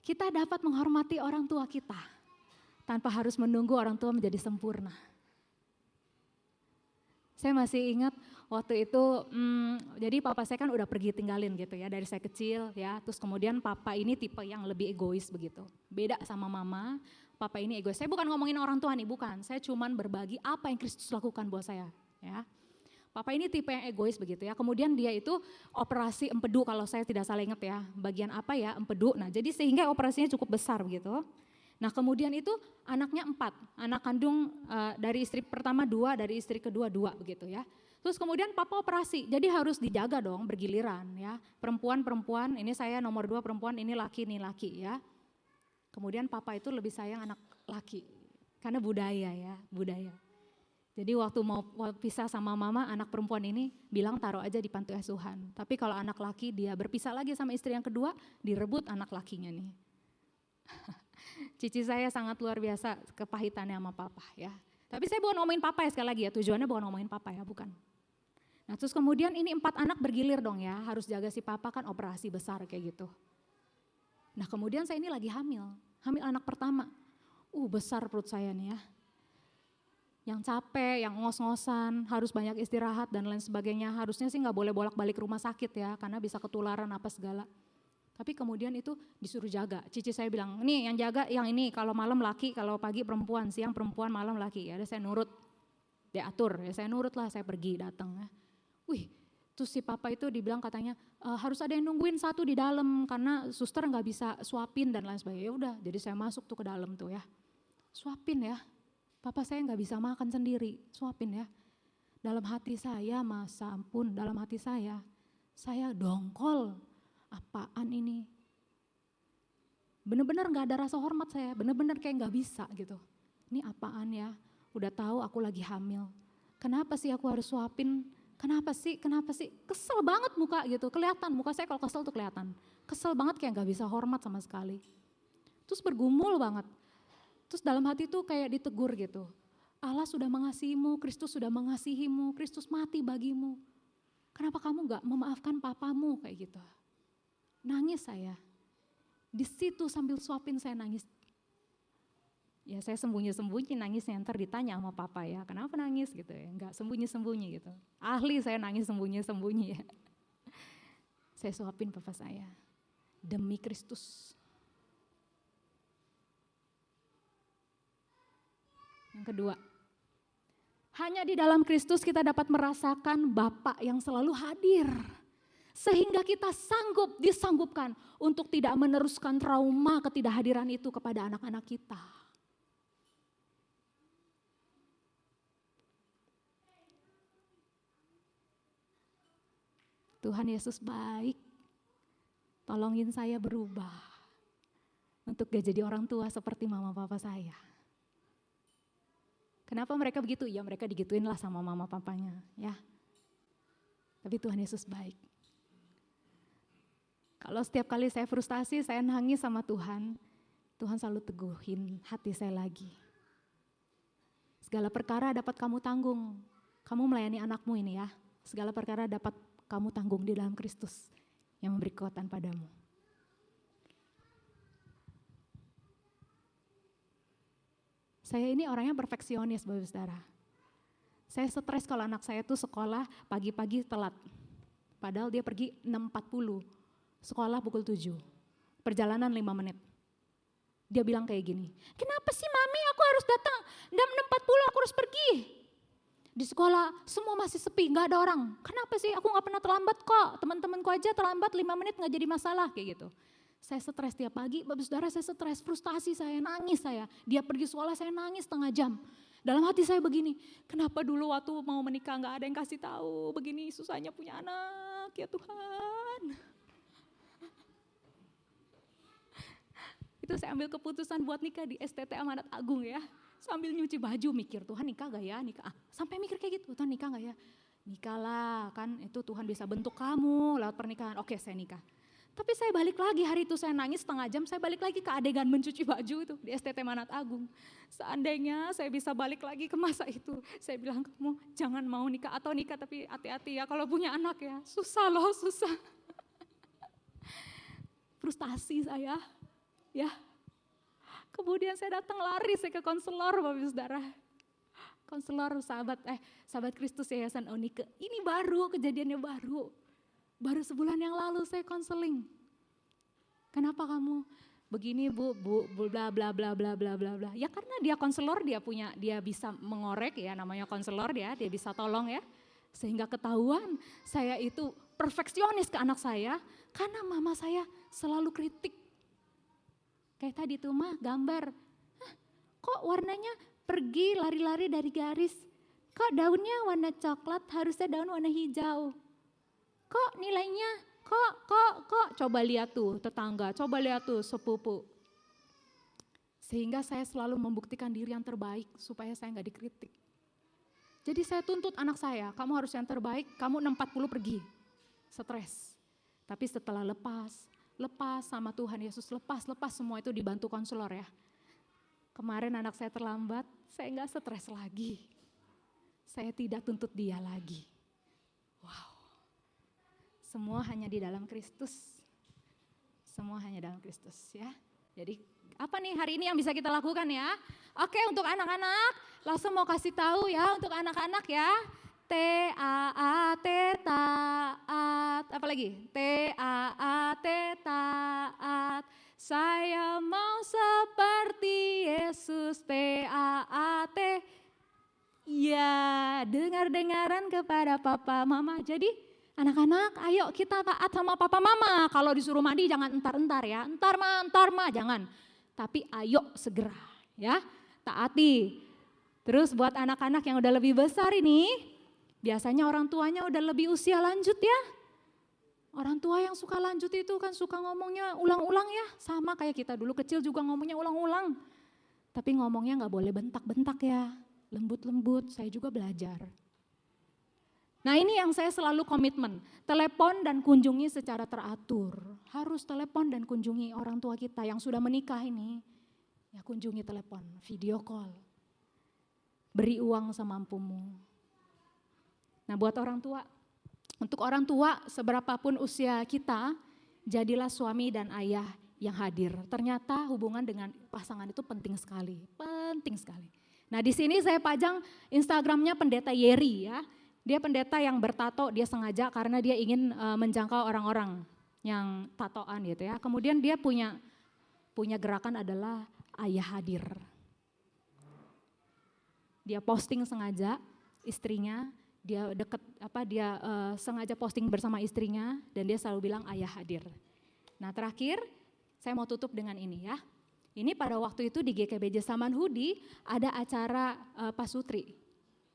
Kita dapat menghormati orang tua kita tanpa harus menunggu orang tua menjadi sempurna. Saya masih ingat waktu itu, jadi papa saya kan udah pergi tinggalin gitu ya dari saya kecil ya. Terus kemudian papa ini tipe yang lebih egois begitu. Beda sama mama, papa ini egois. Saya bukan ngomongin orang tua nih, bukan. Saya cuman berbagi apa yang Kristus lakukan buat saya ya. Papa ini tipe yang egois begitu ya. Kemudian dia itu operasi empedu kalau saya tidak salah ingat ya. Bagian apa ya, empedu. Nah jadi sehingga operasinya cukup besar begitu. Nah kemudian itu anaknya 4, anak kandung dari istri pertama 2, dari istri kedua 2 begitu ya. Terus kemudian papa operasi, jadi harus dijaga dong bergiliran ya. Perempuan, ini saya nomor 2 perempuan, ini laki ya. Kemudian papa itu lebih sayang anak laki, karena budaya ya, budaya. Jadi waktu mau pisah sama mama, anak perempuan ini bilang taruh aja di panti asuhan. Tapi kalau anak laki dia berpisah lagi sama istri yang kedua, direbut anak lakinya nih. Cici saya sangat luar biasa kepahitannya sama papa ya. Tapi saya bukan ngomongin papa ya sekali lagi ya, tujuannya bukan ngomongin papa ya, bukan. Nah terus kemudian ini 4 anak bergilir dong ya, harus jaga si papa kan operasi besar kayak gitu. Nah kemudian saya ini lagi hamil anak pertama. Besar perut saya nih ya. Yang capek, yang ngos-ngosan, harus banyak istirahat dan lain sebagainya. Harusnya sih gak boleh bolak-balik rumah sakit ya, karena bisa ketularan apa segala. Tapi kemudian itu disuruh jaga. Cici saya bilang, nih yang jaga yang ini, kalau malam laki, kalau pagi perempuan, siang perempuan, malam laki. Ya saya nurut, diatur, ya saya nurut lah, saya pergi datang. Ya. Terus si papa itu dibilang katanya harus ada yang nungguin satu di dalam karena suster nggak bisa suapin dan lain sebagainya. Ya udah, jadi saya masuk tuh ke dalam tuh ya, suapin ya. Papa saya nggak bisa makan sendiri, suapin ya. Dalam hati saya, masa ampun, dalam hati saya dongkol. Apaan ini? Bener-bener gak ada rasa hormat saya, bener-bener kayak gak bisa gitu. Ini apaan ya? Udah tahu aku lagi hamil. Kenapa sih aku harus suapin? Kenapa sih? Kesel banget muka gitu, kelihatan. Muka saya kalau kesel tuh kelihatan. Kesel banget kayak gak bisa hormat sama sekali. Terus bergumul banget. Terus dalam hati tuh kayak ditegur gitu. Allah sudah mengasihimu, Kristus sudah mengasihimu, Kristus mati bagimu. Kenapa kamu gak memaafkan papamu kayak gitu? Nangis saya, di situ sambil suapin saya nangis. Ya saya sembunyi-sembunyi nangisnya, ntar ditanya sama papa ya, kenapa nangis gitu ya, enggak sembunyi-sembunyi gitu. Ahli saya nangis sembunyi-sembunyi ya. Saya suapin papa saya, demi Kristus. Yang kedua, hanya di dalam Kristus kita dapat merasakan Bapa yang selalu hadir. Sehingga kita disanggupkan untuk tidak meneruskan trauma ketidakhadiran itu kepada anak-anak kita. Tuhan Yesus baik, tolongin saya berubah. Untuk gak jadi orang tua seperti mama papa saya. Kenapa mereka begitu? Ya mereka digituin lah sama mama papanya ya. Tapi Tuhan Yesus baik. Kalau setiap kali saya frustasi, saya nangis sama Tuhan, Tuhan selalu teguhin hati saya lagi. Segala perkara dapat kamu tanggung, kamu melayani anakmu ini ya. Segala perkara dapat kamu tanggung di dalam Kristus yang memberi kekuatan padamu. Saya ini orangnya perfeksionis, Bapak Saudara. Saya stres kalau anak saya tuh sekolah pagi-pagi telat. Padahal dia pergi 6.40. Sekolah pukul 7, perjalanan 5 menit. Dia bilang kayak gini, kenapa sih mami aku harus datang, jam 6.40 aku harus pergi. Di sekolah semua masih sepi, gak ada orang. Kenapa sih aku gak pernah terlambat kok, teman-temanku aja terlambat 5 menit gak jadi masalah kayak gitu. Saya stres tiap pagi, Bapak Saudara saya stres, frustasi saya, nangis saya. Dia pergi sekolah saya nangis setengah jam. Dalam hati saya begini, kenapa dulu waktu mau menikah gak ada yang kasih tahu, begini susahnya punya anak ya Tuhan. Itu saya ambil keputusan buat nikah di STT Amanat Agung ya. Sambil nyuci baju mikir, Tuhan nikah gak ya? Nikah. Sampai mikir kayak gitu, Tuhan nikah gak ya? Nikah lah, kan itu Tuhan bisa bentuk kamu lewat pernikahan. Oke saya nikah. Tapi saya balik lagi, hari itu saya nangis setengah jam, saya balik lagi ke adegan mencuci baju itu di STT Manat Agung. Seandainya saya bisa balik lagi ke masa itu, saya bilang, kamu jangan mau nikah atau nikah tapi hati-hati ya kalau punya anak ya. Susah loh, susah. Frustasi saya, ya. Kemudian saya datang lari, saya ke konselor Bapak Ibu Saudara. Konselor sahabat Kristus Yayasan Onike. Ini baru, kejadiannya baru. Baru sebulan yang lalu saya konseling. Kenapa kamu begini bu bla bla bla bla bla bla bla. Ya karena dia konselor, dia bisa mengorek ya, namanya konselor dia bisa tolong ya. Sehingga ketahuan saya itu perfeksionis ke anak saya karena mama saya selalu kritik. Kayak tadi tuh mah gambar, kok warnanya pergi lari-lari dari garis. Kok daunnya warna coklat, harusnya daun warna hijau. Kok nilainya, kok, coba lihat tuh tetangga, coba lihat tuh sepupu. Sehingga saya selalu membuktikan diri yang terbaik supaya saya nggak dikritik. Jadi saya tuntut anak saya, kamu harus yang terbaik, kamu 6.40 pergi, stres. Tapi setelah lepas sama Tuhan Yesus, lepas semua itu dibantu konselor ya. Kemarin anak saya terlambat, saya nggak stres lagi. Saya tidak tuntut dia lagi. Wow. Semua hanya di dalam Kristus. Semua hanya dalam Kristus ya. Jadi apa nih hari ini yang bisa kita lakukan ya? Oke, untuk anak-anak, langsung mau kasih tahu ya untuk anak-anak ya. T-A-A-T taat. Apa lagi? T-A-A-T taat. Saya mau seperti Yesus. T-A-A-T. Ya, dengar-dengaran kepada papa mama. Jadi anak-anak, ayo kita taat sama papa mama. Kalau disuruh mandi jangan entar-entar ya. Entar mah, jangan. Tapi ayo segera ya, taati. Terus buat anak-anak yang udah lebih besar ini, biasanya orang tuanya udah lebih usia lanjut ya. Orang tua yang suka lanjut itu kan suka ngomongnya ulang-ulang ya. Sama kayak kita dulu kecil juga ngomongnya ulang-ulang. Tapi ngomongnya gak boleh bentak-bentak ya. Lembut-lembut, saya juga belajar. Nah ini yang saya selalu komitmen, telepon dan kunjungi secara teratur. Harus telepon dan kunjungi orang tua kita yang sudah menikah ini. Ya kunjungi telepon, video call. Beri uang semampumu. Nah buat orang tua, untuk orang tua seberapapun usia kita, jadilah suami dan ayah yang hadir. Ternyata hubungan dengan pasangan itu penting sekali, penting sekali. Nah di sini saya pajang Instagramnya Pendeta Yeri ya. Dia pendeta yang bertato, dia sengaja karena dia ingin menjangkau orang-orang yang tatoan gitu ya. Kemudian dia punya gerakan adalah ayah hadir. Dia posting sengaja istrinya, dia sengaja posting bersama istrinya dan dia selalu bilang ayah hadir. Nah terakhir saya mau tutup dengan ini ya. Ini pada waktu itu di GKBJ Samanhudi ada acara Pak Sutri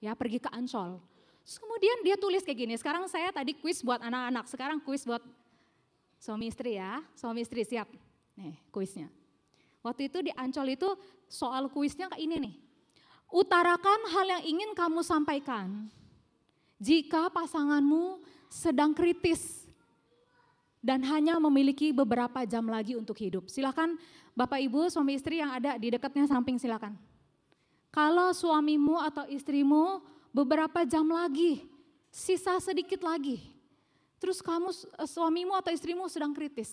ya pergi ke Ancol. Terus kemudian dia tulis kayak gini, sekarang saya tadi kuis buat anak-anak, sekarang kuis buat suami istri ya, suami istri siap. Nih kuisnya. Waktu itu di Ancol itu soal kuisnya kayak ini nih. Utarakan hal yang ingin kamu sampaikan jika pasanganmu sedang kritis dan hanya memiliki beberapa jam lagi untuk hidup. Silakan Bapak Ibu suami istri yang ada di dekatnya samping silakan. Kalau suamimu atau istrimu beberapa jam lagi, sisa sedikit lagi. Terus kamu, suamimu atau istrimu sedang kritis.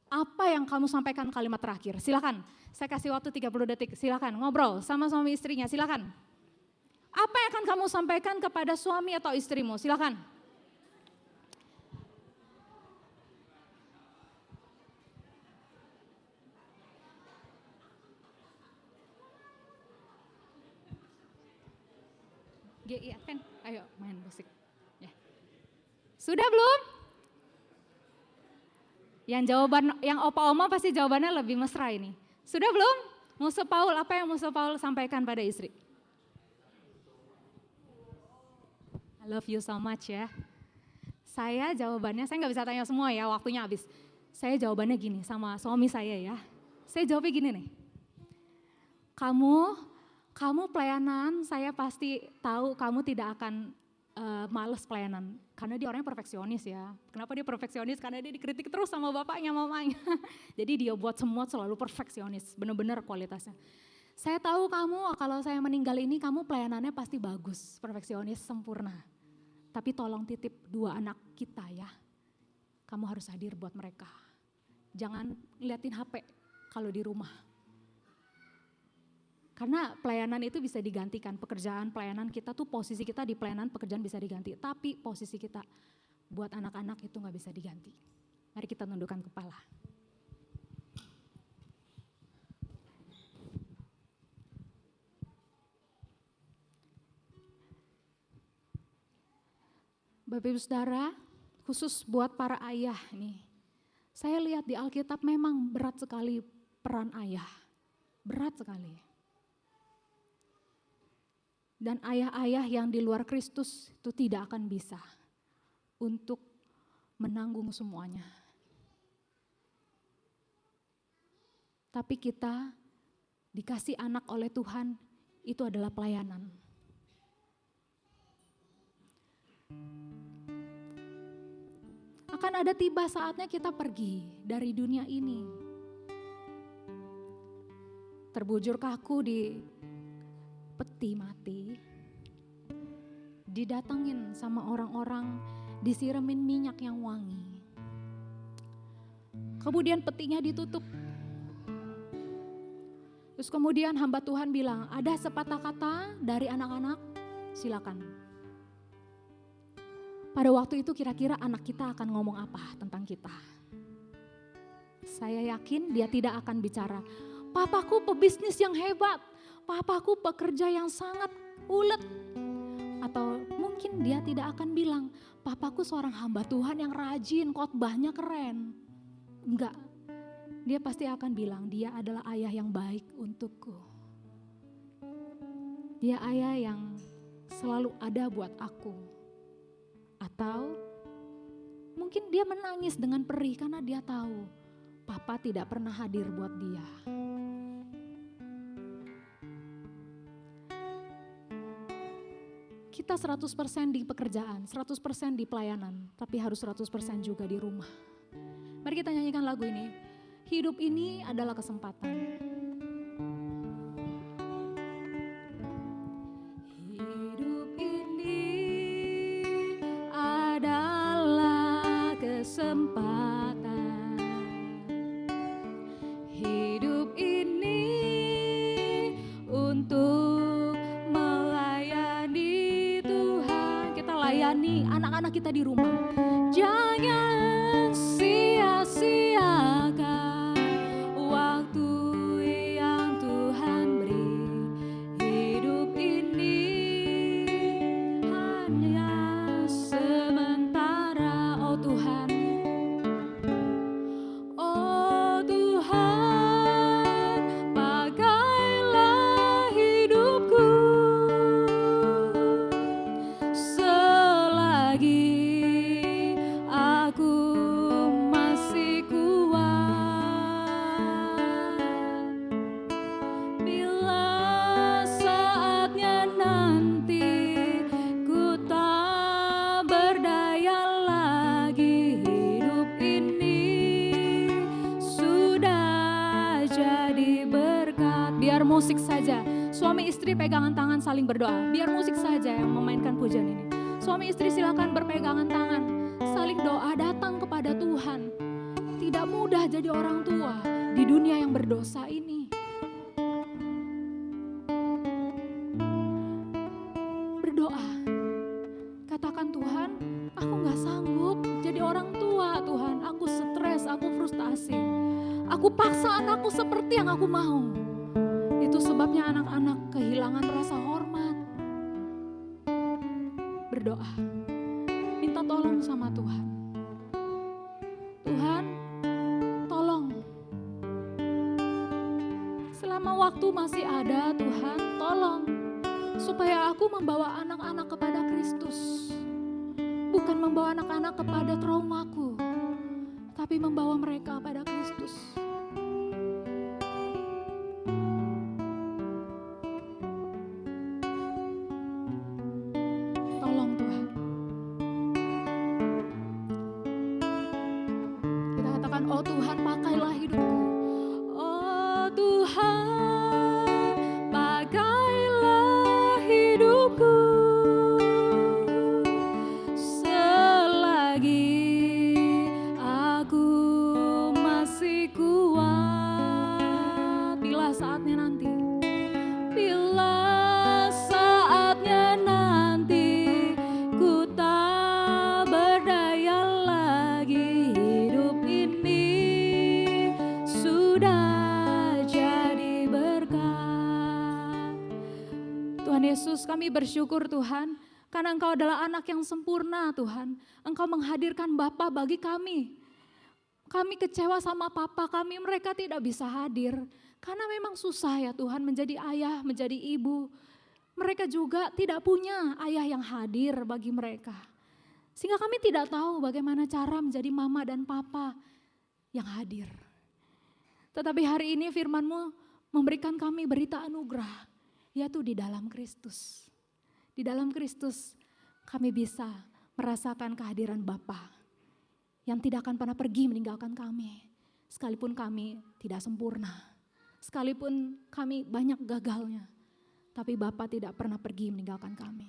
Apa yang kamu sampaikan kalimat terakhir? Silakan, saya kasih waktu 30 detik, silakan ngobrol sama suami istrinya, silakan. Apa yang akan kamu sampaikan kepada suami atau istrimu? Silakan. Iya kan, ayo main musik. Ya. Sudah belum? Yang opa-oma pasti jawabannya lebih mesra ini. Sudah belum? Musuh Paul, apa yang musuh Paul sampaikan pada istri? I love you so much ya. Saya jawabannya, saya nggak bisa tanya semua ya, waktunya habis. Saya jawabannya gini sama suami saya ya. Saya jawabnya gini nih. Kamu pelayanan, saya pasti tahu kamu tidak akan males pelayanan. Karena dia orangnya perfeksionis ya. Kenapa dia perfeksionis? Karena dia dikritik terus sama bapaknya, mamanya. Jadi dia buat semua selalu perfeksionis, benar-benar kualitasnya. Saya tahu kamu kalau saya meninggal ini kamu pelayanannya pasti bagus, perfeksionis, sempurna. Tapi tolong titip 2 anak kita ya. Kamu harus hadir buat mereka. Jangan liatin HP kalau di rumah. Karena pelayanan itu bisa digantikan, pekerjaan pelayanan kita tuh posisi kita di pelayanan pekerjaan bisa diganti. Tapi posisi kita buat anak-anak itu gak bisa diganti. Mari kita tundukkan kepala. Bapak Ibu Saudara, khusus buat para ayah nih. Saya lihat di Alkitab memang berat sekali peran ayah. Berat sekali. Dan ayah-ayah yang di luar Kristus itu tidak akan bisa untuk menanggung semuanya. Tapi kita dikasih anak oleh Tuhan, itu adalah pelayanan. Akan ada tiba saatnya kita pergi dari dunia ini. Terbujur kaku di peti mati, didatengin sama orang-orang, disiramin minyak yang wangi. Kemudian petinya ditutup. Terus kemudian hamba Tuhan bilang, ada sepatah kata dari anak-anak, silakan. Pada waktu itu kira-kira anak kita akan ngomong apa tentang kita? Saya yakin dia tidak akan bicara, papaku pebisnis yang hebat, papaku pekerja yang sangat ulet. Atau mungkin dia tidak akan bilang, papaku seorang hamba Tuhan yang rajin, khotbahnya keren. Enggak, dia pasti akan bilang, dia adalah ayah yang baik untukku. Dia ayah yang selalu ada buat aku. Atau mungkin dia menangis dengan perih karena dia tahu, papa tidak pernah hadir buat dia. Kita 100% di pekerjaan, 100% di pelayanan, tapi harus 100% juga di rumah. Mari kita nyanyikan lagu ini. Hidup ini adalah kesempatan. Hidup ini adalah kesempatan. Hidup ini untuk layani anak-anak kita di rumah. Jangan sia-siakan waktu yang Tuhan beri. Hidup ini hanya sementara. Oh Tuhan, oh Tuhan, pakailah hidupku aku masih kuat. Bila saatnya nanti ku tak berdaya lagi, hidup ini sudah jadi berkat. Biar musik saja, suami istri pegangan tangan saling berdoa. Biar musik saja yang memainkan pujian ini. Suami istri silakan berpegangan tangan, saling doa, datang kepada Tuhan. Tidak mudah jadi orang tua di dunia yang berdosa ini. Berdoa, katakan Tuhan, aku gak sanggup jadi orang tua Tuhan. Aku stres, aku frustasi. Aku paksa anakku seperti yang aku mau. Itu sebabnya anak-anak kehilangan rasa hormat. Berdoa, minta tolong sama Tuhan. Tuhan, tolong. Selama waktu masih ada, Tuhan, tolong. Supaya aku membawa anak-anak kepada Kristus. Bukan membawa anak-anak kepada traumaku, tapi membawa mereka pada Kristus. Tolong Tuhan. katakan, oh Tuhan pakailah hidupku. Oh Tuhan pakailah hidupku. Selagi aku masih kuat. Bila saatnya nanti, bila saatnya nanti ku tak berdaya lagi, hidup ini sudah jadi berkat. Tuhan Yesus, kami bersyukur Tuhan, karena Engkau adalah anak yang sempurna Tuhan. Engkau menghadirkan Bapa bagi kami. Kami kecewa sama papa kami, mereka tidak bisa hadir. Karena memang susah ya Tuhan menjadi ayah, menjadi ibu. Mereka juga tidak punya ayah yang hadir bagi mereka. Sehingga kami tidak tahu bagaimana cara menjadi mama dan papa yang hadir. Tetapi hari ini firman-Mu memberikan kami berita anugerah, yaitu di dalam Kristus. Di dalam Kristus kami bisa merasakan kehadiran Bapa yang tidak akan pernah pergi meninggalkan kami. Sekalipun kami tidak sempurna, sekalipun kami banyak gagalnya, tapi Bapa tidak pernah pergi meninggalkan kami.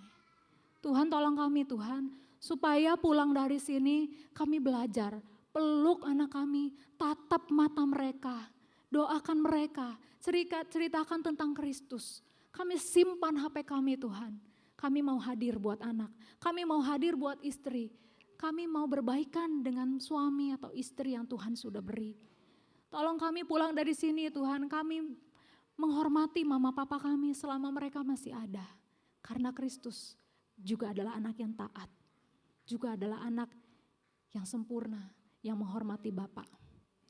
Tuhan tolong kami Tuhan, supaya pulang dari sini kami belajar, peluk anak kami, tatap mata mereka, doakan mereka, ceritakan tentang Kristus. Kami simpan HP kami Tuhan, kami mau hadir buat anak, kami mau hadir buat istri, kami mau berbaikan dengan suami atau istri yang Tuhan sudah beri. Tolong kami pulang dari sini Tuhan, kami menghormati mama papa kami selama mereka masih ada. Karena Kristus juga adalah anak yang taat, juga adalah anak yang sempurna, yang menghormati Bapa.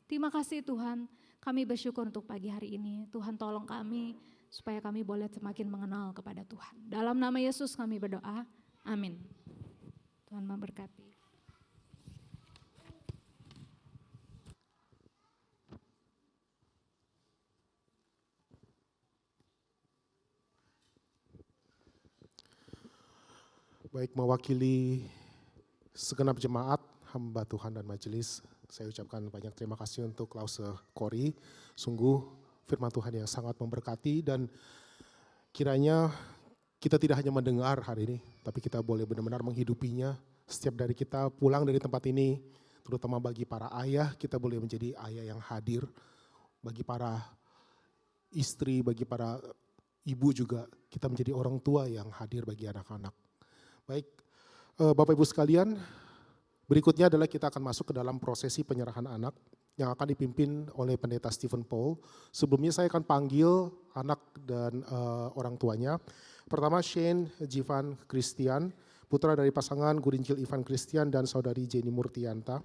Terima kasih Tuhan, kami bersyukur untuk pagi hari ini. Tuhan tolong kami supaya kami boleh semakin mengenal kepada Tuhan. Dalam nama Yesus kami berdoa, amin. Tuhan memberkati. Baik, mewakili segenap jemaat, hamba Tuhan dan majelis, saya ucapkan banyak terima kasih untuk Lause Kori. Sungguh firman Tuhan yang sangat memberkati, dan kiranya kita tidak hanya mendengar hari ini, tapi kita boleh benar-benar menghidupinya. Setiap dari kita pulang dari tempat ini, terutama bagi para ayah, kita boleh menjadi ayah yang hadir. Bagi para istri, bagi para ibu juga, kita menjadi orang tua yang hadir bagi anak-anak. Baik, Bapak Ibu sekalian, berikutnya adalah kita akan masuk ke dalam prosesi penyerahan anak yang akan dipimpin oleh Pendeta Stephen Paul. Sebelumnya saya akan panggil anak dan orang tuanya. Pertama Shane Jivan Christian, putra dari pasangan Gurinjil Ivan Christian dan saudari Jenny Murtianta.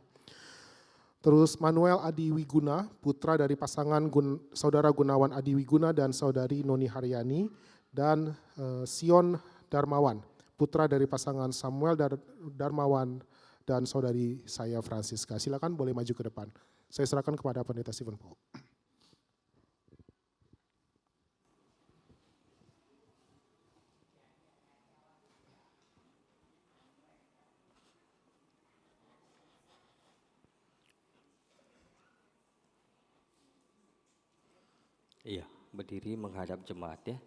Terus Manuel Adi Wiguna, putra dari pasangan saudara Gunawan Adi Wiguna dan saudari Noni Haryani. Dan Sion Darmawan, putra dari pasangan Samuel Darmawan dan saudari saya Francisca. Silakan boleh maju ke depan. Saya serahkan kepada Pendeta Stephen Paul. Iya, berdiri menghadap jemaat ya.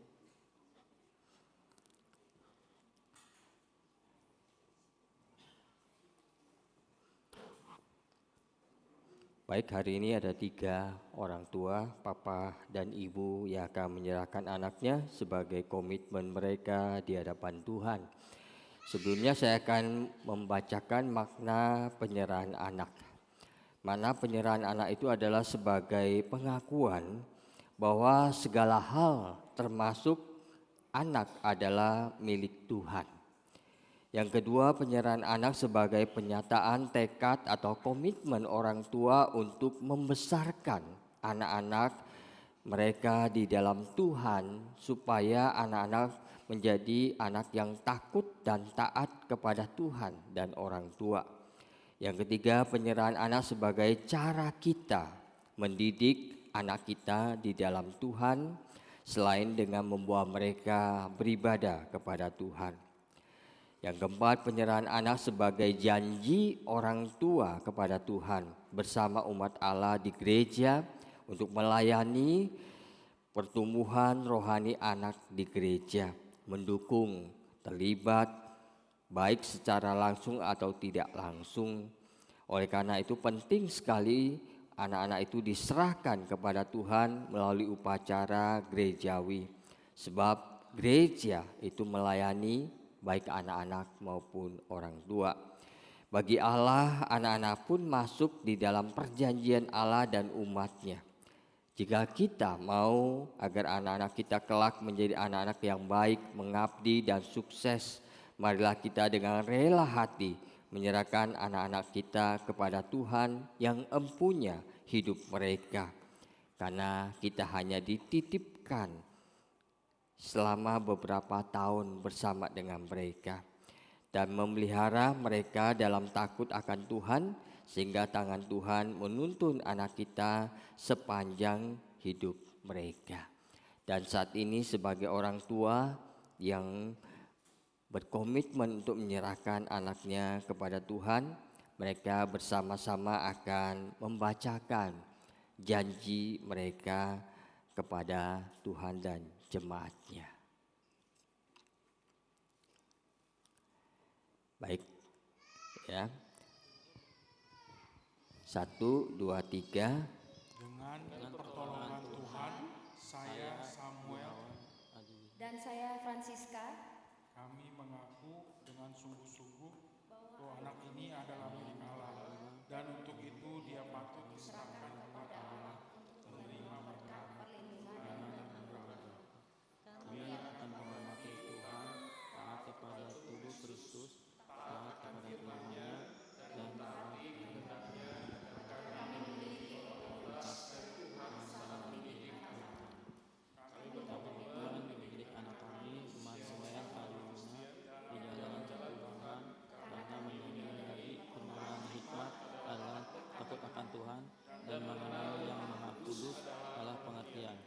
Baik, hari ini ada 3 orang tua, papa dan ibu yang akan menyerahkan anaknya sebagai komitmen mereka di hadapan Tuhan. Sebelumnya saya akan membacakan makna penyerahan anak. Makna penyerahan anak itu adalah sebagai pengakuan bahwa segala hal termasuk anak adalah milik Tuhan. Yang kedua, penyerahan anak sebagai penyataan tekad atau komitmen orang tua untuk membesarkan anak-anak mereka di dalam Tuhan supaya anak-anak menjadi anak yang takut dan taat kepada Tuhan dan orang tua. Yang ketiga, penyerahan anak sebagai cara kita mendidik anak kita di dalam Tuhan selain dengan membawa mereka beribadah kepada Tuhan. Yang keempat, penyerahan anak sebagai janji orang tua kepada Tuhan bersama umat Allah di gereja untuk melayani pertumbuhan rohani anak di gereja, mendukung, terlibat baik secara langsung atau tidak langsung. Oleh karena itu penting sekali anak-anak itu diserahkan kepada Tuhan melalui upacara gerejawi, sebab gereja itu melayani baik anak-anak maupun orang tua. Bagi Allah, anak-anak pun masuk di dalam perjanjian Allah dan umatnya. Jika kita mau agar anak-anak kita kelak menjadi anak-anak yang baik, mengabdi dan sukses, marilah kita dengan rela hati menyerahkan anak-anak kita kepada Tuhan yang empunya hidup mereka. Karena kita hanya dititipkan selama beberapa tahun bersama dengan mereka dan memelihara mereka dalam takut akan Tuhan, sehingga tangan Tuhan menuntun anak kita sepanjang hidup mereka. Dan saat ini sebagai orang tua yang berkomitmen untuk menyerahkan anaknya kepada Tuhan, mereka bersama-sama akan membacakan janji mereka kepada Tuhan dan jemaatnya. Baik, ya. 1, 2, 3. Dengan pertolongan Tuhan, saya Samuel dan saya Francisca, kami mengaku dengan sungguh-sungguh bahwa anak ini adalah milik Allah, dan untuk itu dia patut diserahkan kepada Allah, menerima berkat perlindungan dan berdoa. Kami akan menghormati Tuhan, taat kepada tubuh Kristus, taat kepada firman-Nya, dan taat kehendaknya, agar kami memiliki otoritas Tuhan dalam mendidik anak-anak. Kami berkomitmen mendidik anak kami, Manuel Adiyuna, di jalan Tuhan, karena menyadari kebenaran hikmat adalah takut akan Tuhan dan mengenal yang Maha Kudus adalah pengertian.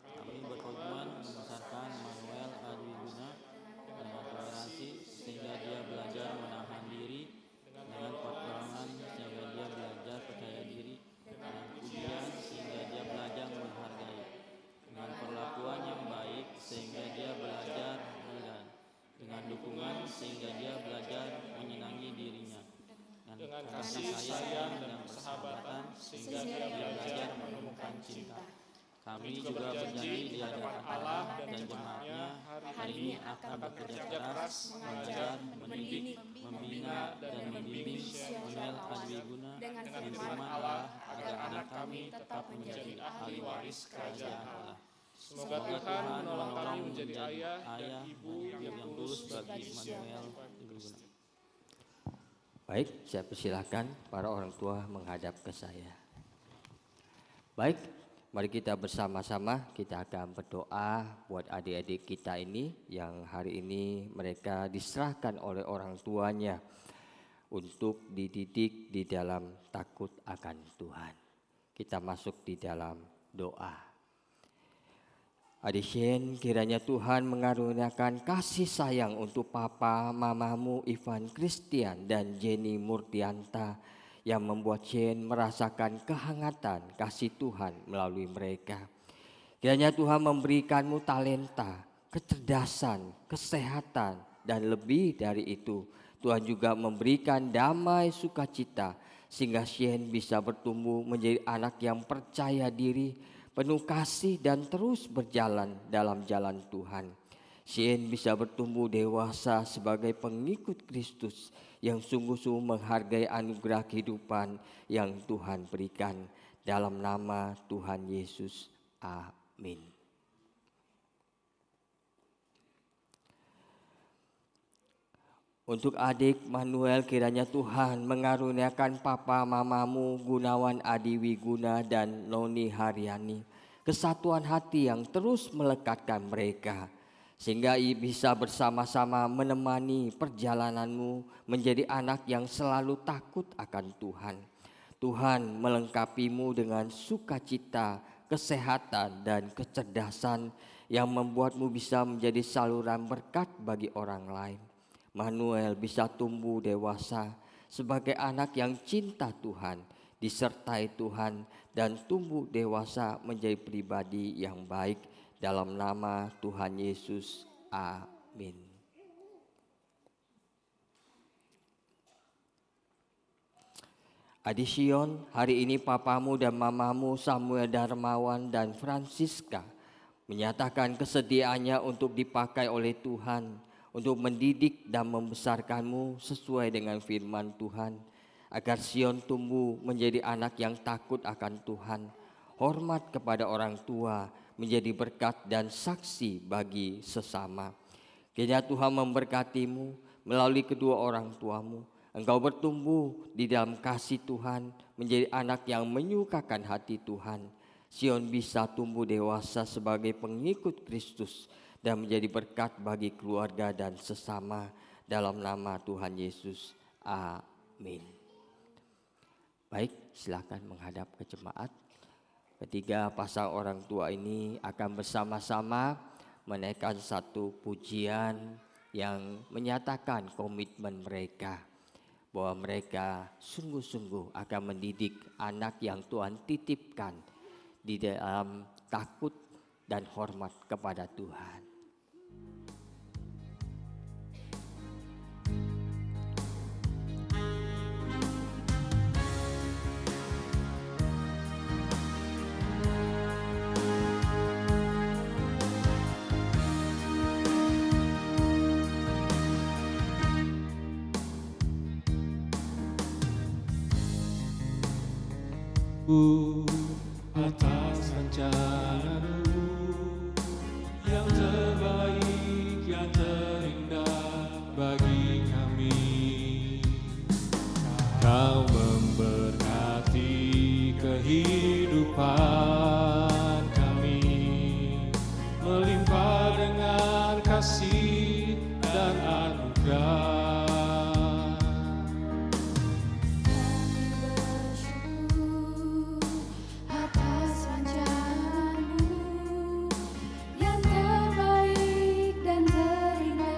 Kami berkomitmen membesarkan Manuel Adiyuna dengan toleransi sehingga dia belajar menahan diri, dengan pertolongan sehingga dia belajar percaya diri, dengan ujian sehingga dia belajar menghargai, dengan perlakuan yang baik sehingga dia belajar menelan, dengan dukungan sehingga dia belajar menyenangi dirinya, dengan kasih sayang dan persahabatan sehingga dia belajar menemukan cinta. Kami juga berjanji di hadapan Allah dan jemaatnya hari ini akan bekerja keras, mengajar, mendidik, membina, dan membimbing Manuel Adiyuna dengan firman Allah agar anak kami tetap menjadi ahli waris kerajaan Allah. Semoga Tuhan menolong kami menjadi ayah dan ibu yang tulus bagi Manuel Adiyuna. Baik, saya persilakan para orang tua menghadap ke saya. Baik, mari kita bersama-sama kita akan berdoa buat adik-adik kita ini yang hari ini mereka diserahkan oleh orang tuanya untuk dididik di dalam takut akan Tuhan. Kita masuk di dalam doa. Adik Shen, kiranya Tuhan mengaruniakan kasih sayang untuk papa, mamamu Ivan Christian dan Jenny Murtianta yang membuat Shen merasakan kehangatan kasih Tuhan melalui mereka. Kiranya Tuhan memberikanmu talenta, kecerdasan, kesehatan, dan lebih dari itu, Tuhan juga memberikan damai sukacita sehingga Shen bisa bertumbuh menjadi anak yang percaya diri, penuh kasih dan terus berjalan dalam jalan Tuhan. Shen bisa bertumbuh dewasa sebagai pengikut Kristus yang sungguh-sungguh menghargai anugerah kehidupan yang Tuhan berikan. Dalam nama Tuhan Yesus. Amin. Untuk adik Manuel, kiranya Tuhan mengaruniakan papa mamamu Gunawan Adi Wiguna dan Noni Haryani kesatuan hati yang terus melekatkan mereka, sehingga ia bisa bersama-sama menemani perjalananmu menjadi anak yang selalu takut akan Tuhan. Tuhan melengkapimu dengan sukacita, kesehatan, dan kecerdasan yang membuatmu bisa menjadi saluran berkat bagi orang lain. Manuel bisa tumbuh dewasa sebagai anak yang cinta Tuhan, disertai Tuhan, dan tumbuh dewasa menjadi pribadi yang baik dalam nama Tuhan Yesus. Amin. Adik Sion, hari ini papamu dan mamamu Samuel Darmawan dan Francisca menyatakan kesediaannya untuk dipakai oleh Tuhan untuk mendidik dan membesarkanmu sesuai dengan firman Tuhan, agar Sion tumbuh menjadi anak yang takut akan Tuhan, hormat kepada orang tua, menjadi berkat dan saksi bagi sesama. Kiranya Tuhan memberkatimu melalui kedua orang tuamu. Engkau bertumbuh di dalam kasih Tuhan, menjadi anak yang menyukakan hati Tuhan. Sion bisa tumbuh dewasa sebagai pengikut Kristus dan menjadi berkat bagi keluarga dan sesama dalam nama Tuhan Yesus. Amin. Baik, silakan menghadap ke jemaat. Ketiga pasang orang tua ini akan bersama-sama menaikkan satu pujian yang menyatakan komitmen mereka bahwa mereka sungguh-sungguh akan mendidik anak yang Tuhan titipkan di dalam takut dan hormat kepada Tuhan. Atas rencanamu yang terbaik, yang terindah bagi kami. Kau memberkati kehidupan kami, melimpah dengan kasih dan anugerah. Yang terbaik dan terindah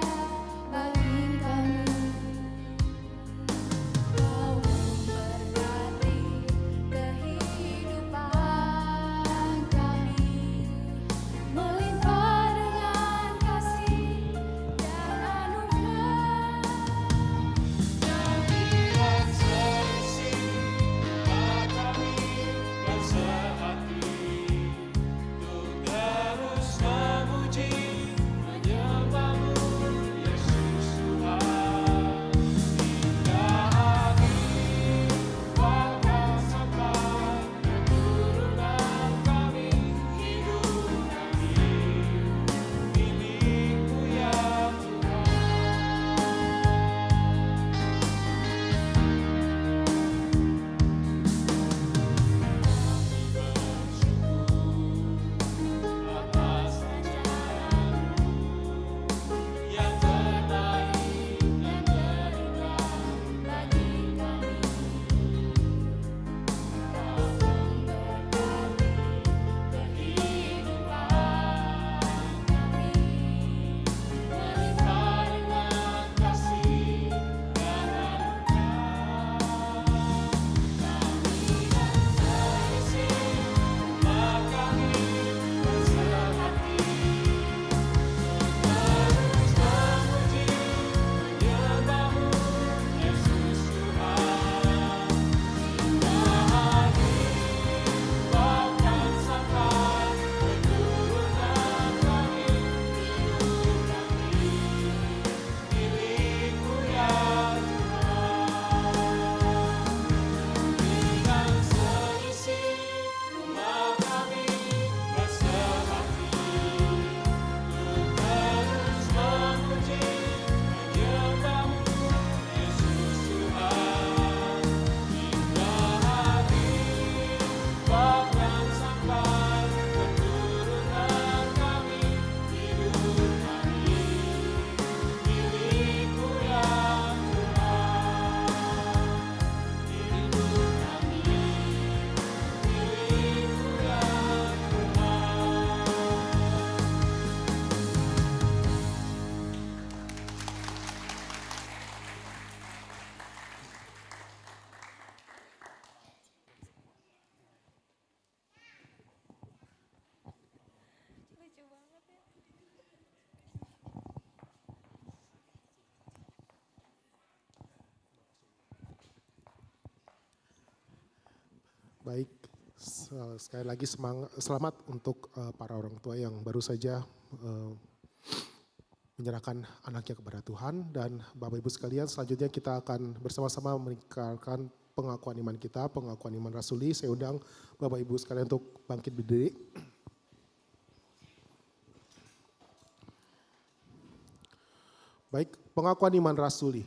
Baik, sekali lagi selamat untuk para orang tua yang baru saja menyerahkan anaknya kepada Tuhan. Dan Bapak Ibu sekalian, selanjutnya kita akan bersama-sama meningkatkan pengakuan iman kita, pengakuan iman rasuli. Saya undang Bapak Ibu sekalian untuk bangkit berdiri. Baik, pengakuan iman rasuli.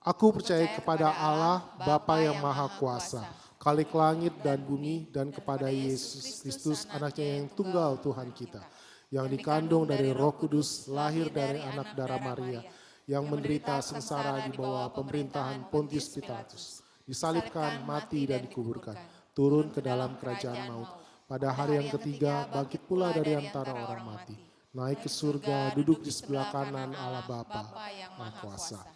Aku percaya kepada Allah, Bapa yang Maha Kuasa, Khalik langit dan bumi, dan kepada Yesus Kristus, anaknya yang tunggal Tuhan kita, yang dikandung dari Roh Kudus, lahir dari anak darah Maria, yang menderita sengsara di bawah pemerintahan Pontius Pilatus, disalibkan, mati dan dikuburkan, turun ke dalam kerajaan maut. Pada hari yang ketiga, bangkit pula dari antara orang mati, naik ke surga, duduk di sebelah kanan Allah Bapa Maha Kuasa.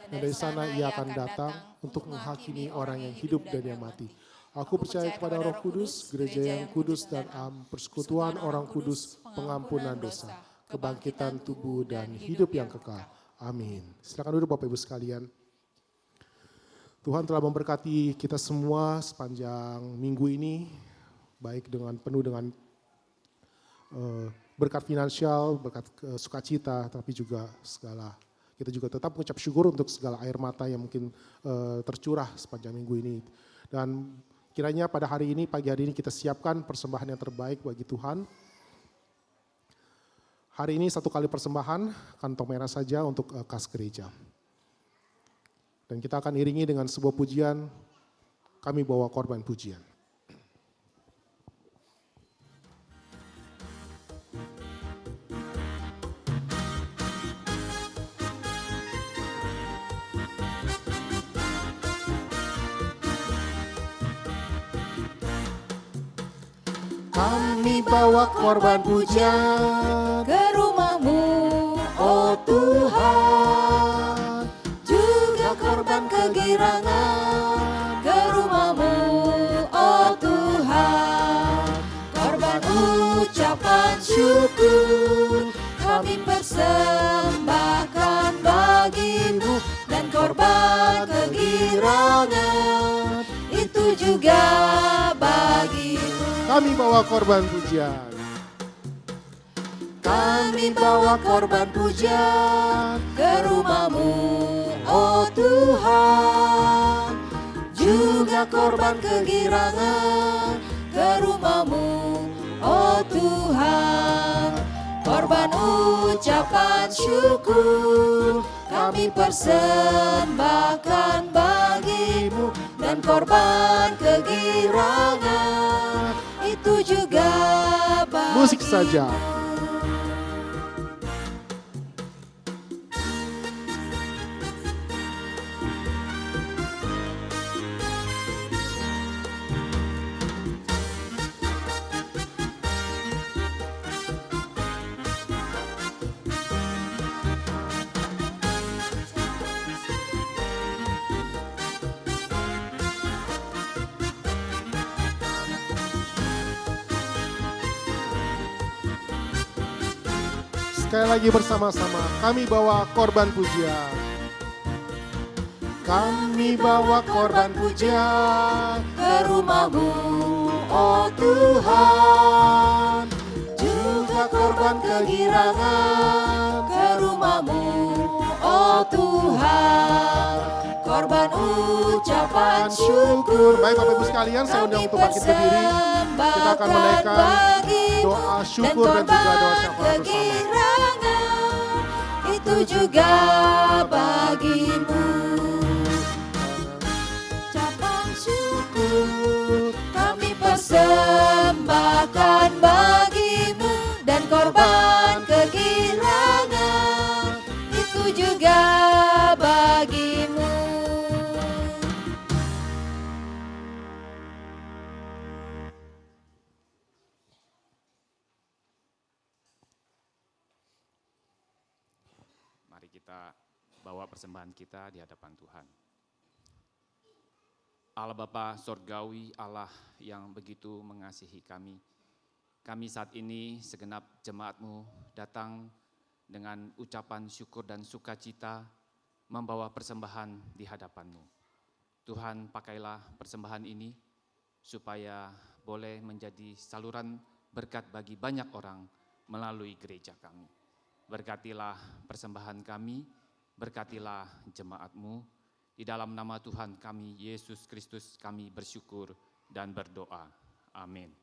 Dan dari sana ia akan datang untuk menghakimi orang yang hidup dan yang mati. Aku percaya kepada Roh Kudus, gereja yang kudus dan persekutuan orang kudus, pengampunan dosa, kebangkitan tubuh dan hidup yang kekal. Amin. Silakan duduk Bapak Ibu sekalian. Tuhan telah memberkati kita semua sepanjang minggu ini, baik dengan penuh dengan berkat finansial, berkat sukacita, tapi juga segala. Kita juga tetap mengucap syukur untuk segala air mata yang mungkin tercurah sepanjang minggu ini. Dan kiranya pada hari ini, pagi hari ini kita siapkan persembahan yang terbaik bagi Tuhan. Hari ini 1 kali persembahan, kantong merah saja untuk kas gereja. Dan kita akan iringi dengan sebuah pujian, kami bawa korban pujian. Kami bawa korban pujian ke rumah-Mu, oh Tuhan, juga korban kegirangan ke rumah-Mu, oh Tuhan, korban ucapan syukur kami persembahkan bagi-Mu, dan korban kegirangan itu juga bagi-Mu. Kami bawa korban pujian. Kami bawa korban pujian ke rumah-Mu, oh Tuhan, juga korban kegirangan ke rumah-Mu, oh Tuhan, korban ucapan syukur kami persembahkan bagi-Mu, dan korban kegirangan itu juga bagi-Mu. Musik saja. Sekali lagi bersama-sama, kami bawa korban pujian. Kami bawa korban pujian ke rumah-Mu, oh Tuhan, juga korban kegirangan ke rumah-Mu, oh Tuhan, korban ucapan syukur. Baik Bapak Ibu sekalian, saya undang untuk bangkit berdiri. Kita akan menaikkan doa syukur dan juga doa syafaat bersama. Itu juga bagi-Mu. Ucapan syukur kami persembahkan bagi-Mu, dan korban kegirangan itu juga bagi-Mu. Mari kita bawa persembahan kita di hadapan Tuhan. Allah Bapa Sorgawi, Allah yang begitu mengasihi kami. Kami saat ini segenap jemaat-Mu datang dengan ucapan syukur dan sukacita membawa persembahan di hadapan-Mu. Tuhan, pakailah persembahan ini supaya boleh menjadi saluran berkat bagi banyak orang melalui gereja kami. Berkatilah persembahan kami, berkatilah jemaat-Mu. Di dalam nama Tuhan kami, Yesus Kristus, kami bersyukur dan berdoa. Amin.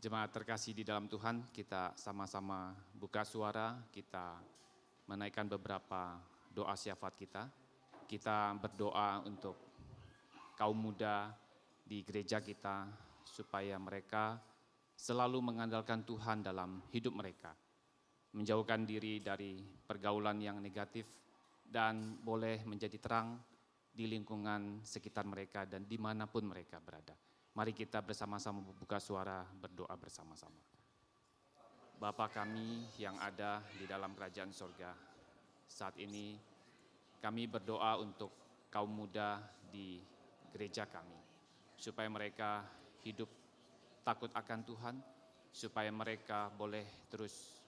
Jemaat terkasih di dalam Tuhan, kita sama-sama buka suara, kita menaikkan beberapa doa syafaat kita. Kita berdoa untuk kaum muda di gereja kita, supaya mereka selalu mengandalkan Tuhan dalam hidup mereka. Menjauhkan diri dari pergaulan yang negatif dan boleh menjadi terang di lingkungan sekitar mereka dan dimanapun mereka berada. Mari kita bersama-sama membuka suara, berdoa bersama-sama. Bapa kami yang ada di dalam kerajaan sorga, saat ini kami berdoa untuk kaum muda di gereja kami, supaya mereka hidup takut akan Tuhan, supaya mereka boleh terus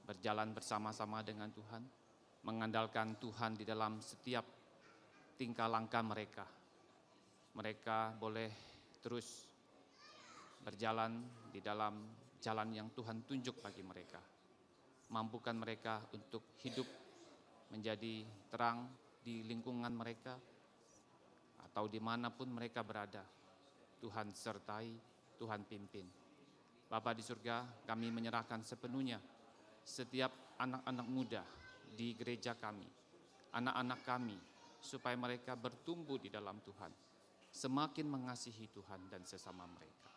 berjalan bersama-sama dengan Tuhan, mengandalkan Tuhan di dalam setiap tingkah langkah mereka. Mereka boleh terus berjalan di dalam jalan yang Tuhan tunjuk bagi mereka. Mampukan mereka untuk hidup menjadi terang di lingkungan mereka atau dimanapun mereka berada. Tuhan sertai, Tuhan pimpin. Bapa di surga, kami menyerahkan sepenuhnya setiap anak-anak muda di gereja kami, anak-anak kami, supaya mereka bertumbuh di dalam Tuhan, semakin mengasihi Tuhan dan sesama mereka.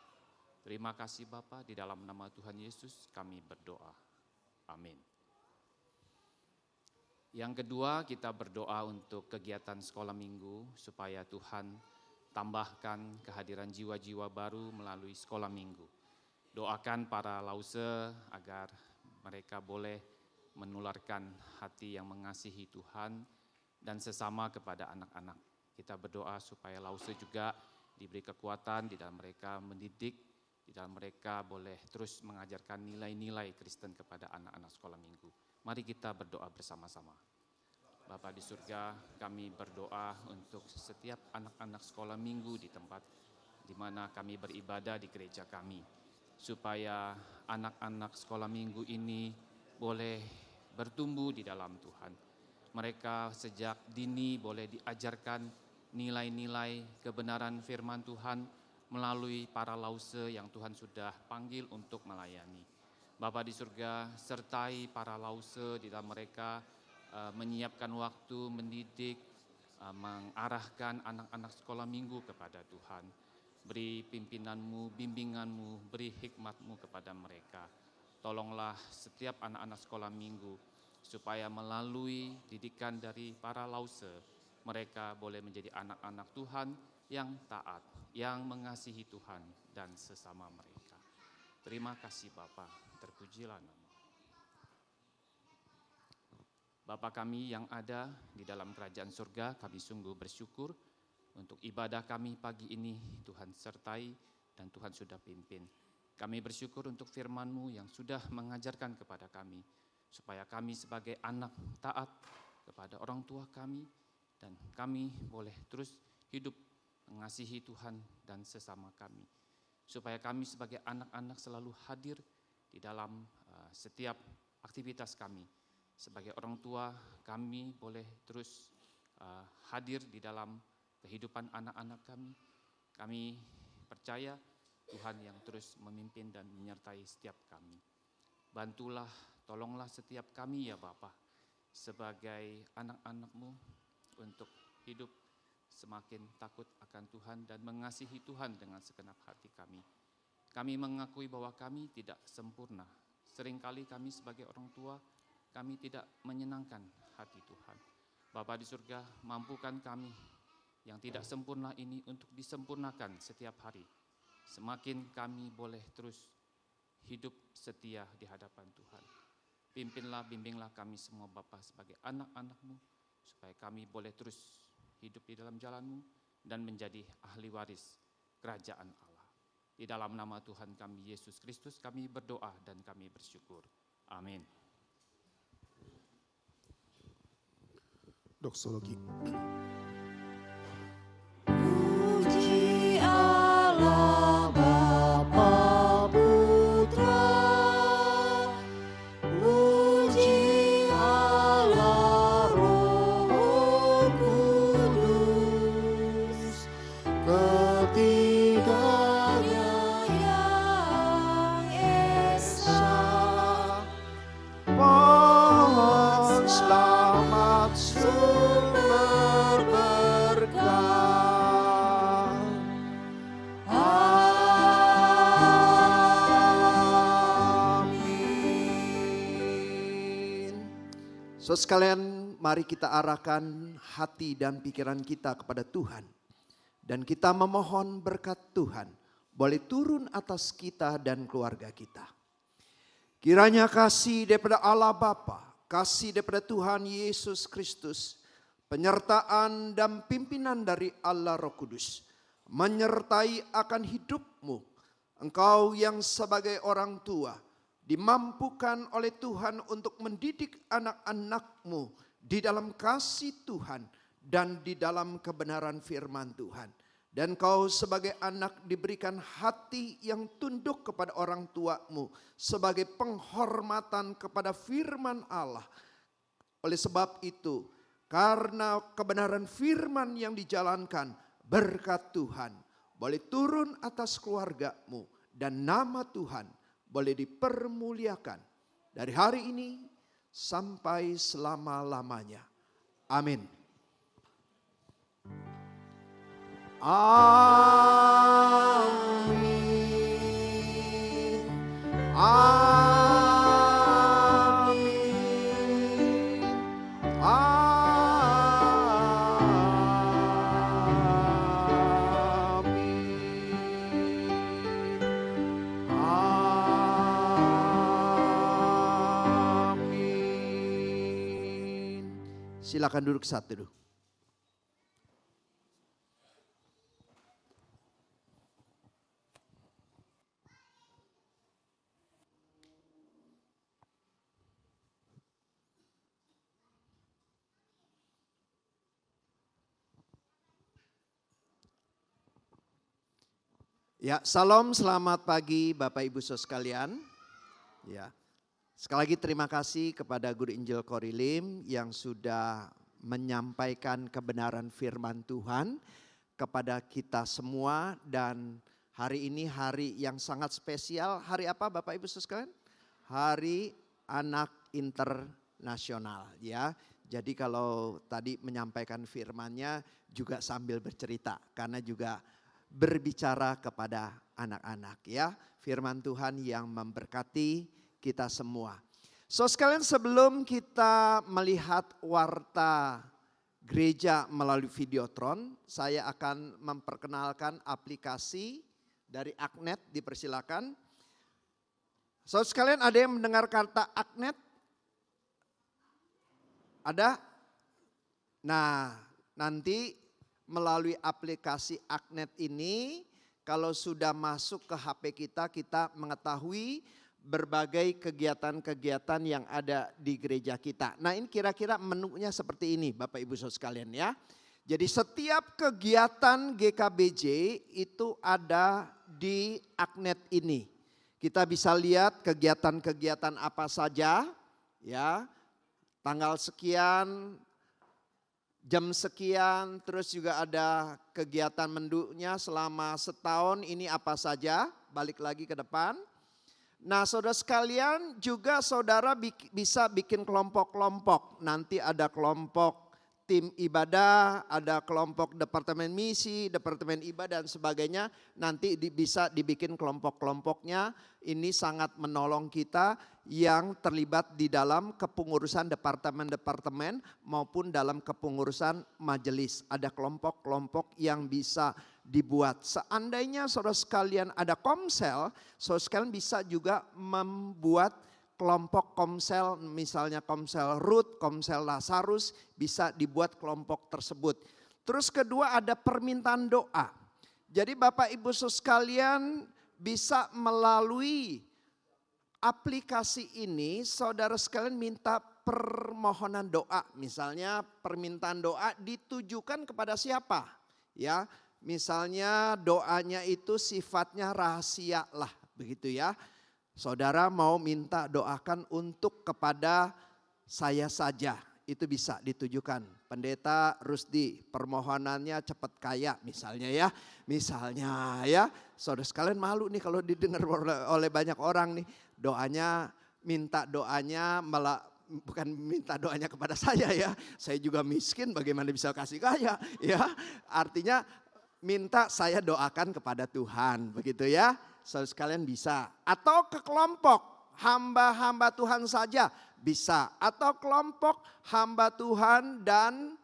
Terima kasih Bapa, di dalam nama Tuhan Yesus kami berdoa. Amin. Yang kedua, kita berdoa untuk kegiatan sekolah minggu, supaya Tuhan tambahkan kehadiran jiwa-jiwa baru melalui sekolah minggu. Doakan para lause agar mereka boleh menularkan hati yang mengasihi Tuhan dan sesama kepada anak-anak. Kita berdoa supaya lause juga diberi kekuatan di dalam mereka mendidik, di dalam mereka boleh terus mengajarkan nilai-nilai Kristen kepada anak-anak sekolah minggu. Mari kita berdoa bersama-sama. Bapa di surga, kami berdoa untuk setiap anak-anak sekolah minggu di tempat di mana kami beribadah di gereja kami, supaya anak-anak sekolah minggu ini boleh bertumbuh di dalam Tuhan. Mereka sejak dini boleh diajarkan nilai-nilai kebenaran firman Tuhan melalui para lause yang Tuhan sudah panggil untuk melayani. Bapa di surga, sertai para lause di dalam mereka menyiapkan waktu mendidik, mengarahkan anak-anak sekolah minggu kepada Tuhan. Beri pimpinanmu, bimbinganmu, beri hikmatmu kepada mereka. Tolonglah setiap anak-anak sekolah minggu, supaya melalui didikan dari para lause, mereka boleh menjadi anak-anak Tuhan yang taat, yang mengasihi Tuhan dan sesama mereka. Terima kasih Bapa, terpujilah nama. Bapa kami yang ada di dalam kerajaan surga, kami sungguh bersyukur untuk ibadah kami pagi ini. Tuhan sertai dan Tuhan sudah pimpin. Kami bersyukur untuk firman-Mu yang sudah mengajarkan kepada kami, supaya kami sebagai anak taat kepada orang tua kami, dan kami boleh terus hidup mengasihi Tuhan dan sesama kami. Supaya kami sebagai anak-anak selalu hadir di dalam setiap aktivitas kami. Sebagai orang tua, kami boleh terus hadir di dalam kehidupan anak-anak kami. Kami percaya Tuhan yang terus memimpin dan menyertai setiap kami. Bantulah, tolonglah setiap kami ya Bapa, sebagai anak-anak-Mu, untuk hidup semakin takut akan Tuhan dan mengasihi Tuhan dengan segenap hati kami. Kami mengakui bahwa kami tidak sempurna. Seringkali kami sebagai orang tua, kami tidak menyenangkan hati Tuhan. Bapa di surga, mampukan kami yang tidak sempurna ini untuk disempurnakan setiap hari. Semakin kami boleh terus hidup setia di hadapan Tuhan. Pimpinlah, bimbinglah kami semua Bapa sebagai anak-anak-Mu, supaya kami boleh terus hidup di dalam jalan-Mu dan menjadi ahli waris kerajaan Allah. Di dalam nama Tuhan kami Yesus Kristus kami berdoa dan kami bersyukur. Amin. Doksologi. Puji Allah Bapa Putra, puji Allah Roh Kudus, ketiganya yang esa. Pohon selamat sumber berkah. Amin. So sekalian, mari kita arahkan hati dan pikiran kita kepada Tuhan. Dan kita memohon berkat Tuhan boleh turun atas kita dan keluarga kita. Kiranya kasih daripada Allah Bapa, kasih daripada Tuhan Yesus Kristus, penyertaan dan pimpinan dari Allah Roh Kudus menyertai akan hidupmu. Engkau yang sebagai orang tua dimampukan oleh Tuhan untuk mendidik anak-anakmu di dalam kasih Tuhan dan di dalam kebenaran firman Tuhan. Dan kau sebagai anak diberikan hati yang tunduk kepada orang tuamu sebagai penghormatan kepada firman Allah. Oleh sebab itu, karena kebenaran firman yang dijalankan, berkat Tuhan boleh turun atas keluargamu dan nama Tuhan boleh dipermuliakan dari hari ini sampai selama-lamanya. Amin. Amin. Amin. Amin. Silakan duduk satu dulu. Ya, salam, selamat pagi Bapak Ibu Saudara sekalian. Ya, sekali lagi terima kasih kepada Guru Injil Korilim yang sudah menyampaikan kebenaran firman Tuhan kepada kita semua. Dan hari ini hari yang sangat spesial. Hari apa Bapak Ibu Saudara sekalian? Hari Anak Internasional, ya. Jadi kalau tadi menyampaikan firman-Nya juga sambil bercerita karena juga berbicara kepada anak-anak, ya. Firman Tuhan yang memberkati kita semua. So sekalian, sebelum kita melihat warta gereja melalui Videotron, saya akan memperkenalkan aplikasi dari Agnet, dipersilakan. So sekalian, ada yang mendengar kata Agnet? Ada? Nah, nanti melalui aplikasi Agnet ini, kalau sudah masuk ke HP kita, kita mengetahui berbagai kegiatan-kegiatan yang ada di gereja kita. Nah, ini kira-kira menunya seperti ini Bapak Ibu Saudara sekalian, ya. Jadi setiap kegiatan GKBJ itu ada di Agnet ini. Kita bisa lihat kegiatan-kegiatan apa saja, ya. Tanggal sekian, jam sekian, terus juga ada kegiatan menduknya selama setahun, ini apa saja, balik lagi ke depan. Nah saudara sekalian, juga saudara bisa bikin kelompok-kelompok, nanti ada kelompok tim ibadah, ada kelompok departemen misi, departemen ibadah dan sebagainya, nanti bisa dibikin kelompok-kelompoknya. Ini sangat menolong kita yang terlibat di dalam kepengurusan departemen-departemen maupun dalam kepengurusan majelis. Ada kelompok-kelompok yang bisa dibuat. Seandainya saudara sekalian ada komsel, saudara sekalian bisa juga membuat kelompok komsel, misalnya komsel Ruth, komsel Lazarus, bisa dibuat kelompok tersebut. Terus kedua ada permintaan doa. Jadi Bapak Ibu saudara sekalian bisa melalui aplikasi ini saudara sekalian minta permohonan doa. Misalnya permintaan doa ditujukan kepada siapa? Ya, misalnya doanya itu sifatnya rahasia lah, begitu ya. Saudara mau minta doakan untuk kepada saya saja, itu bisa ditujukan. Pendeta Rusdi, permohonannya cepat kaya misalnya ya. Misalnya ya, saudara sekalian malu nih kalau didengar oleh banyak orang nih. Doanya, minta doanya malah bukan minta doanya kepada saya ya. Saya juga miskin, bagaimana bisa kasih kaya ya. Artinya minta saya doakan kepada Tuhan, begitu ya. Saudara sekalian bisa. Atau ke kelompok hamba-hamba Tuhan saja bisa. Atau kelompok hamba Tuhan dan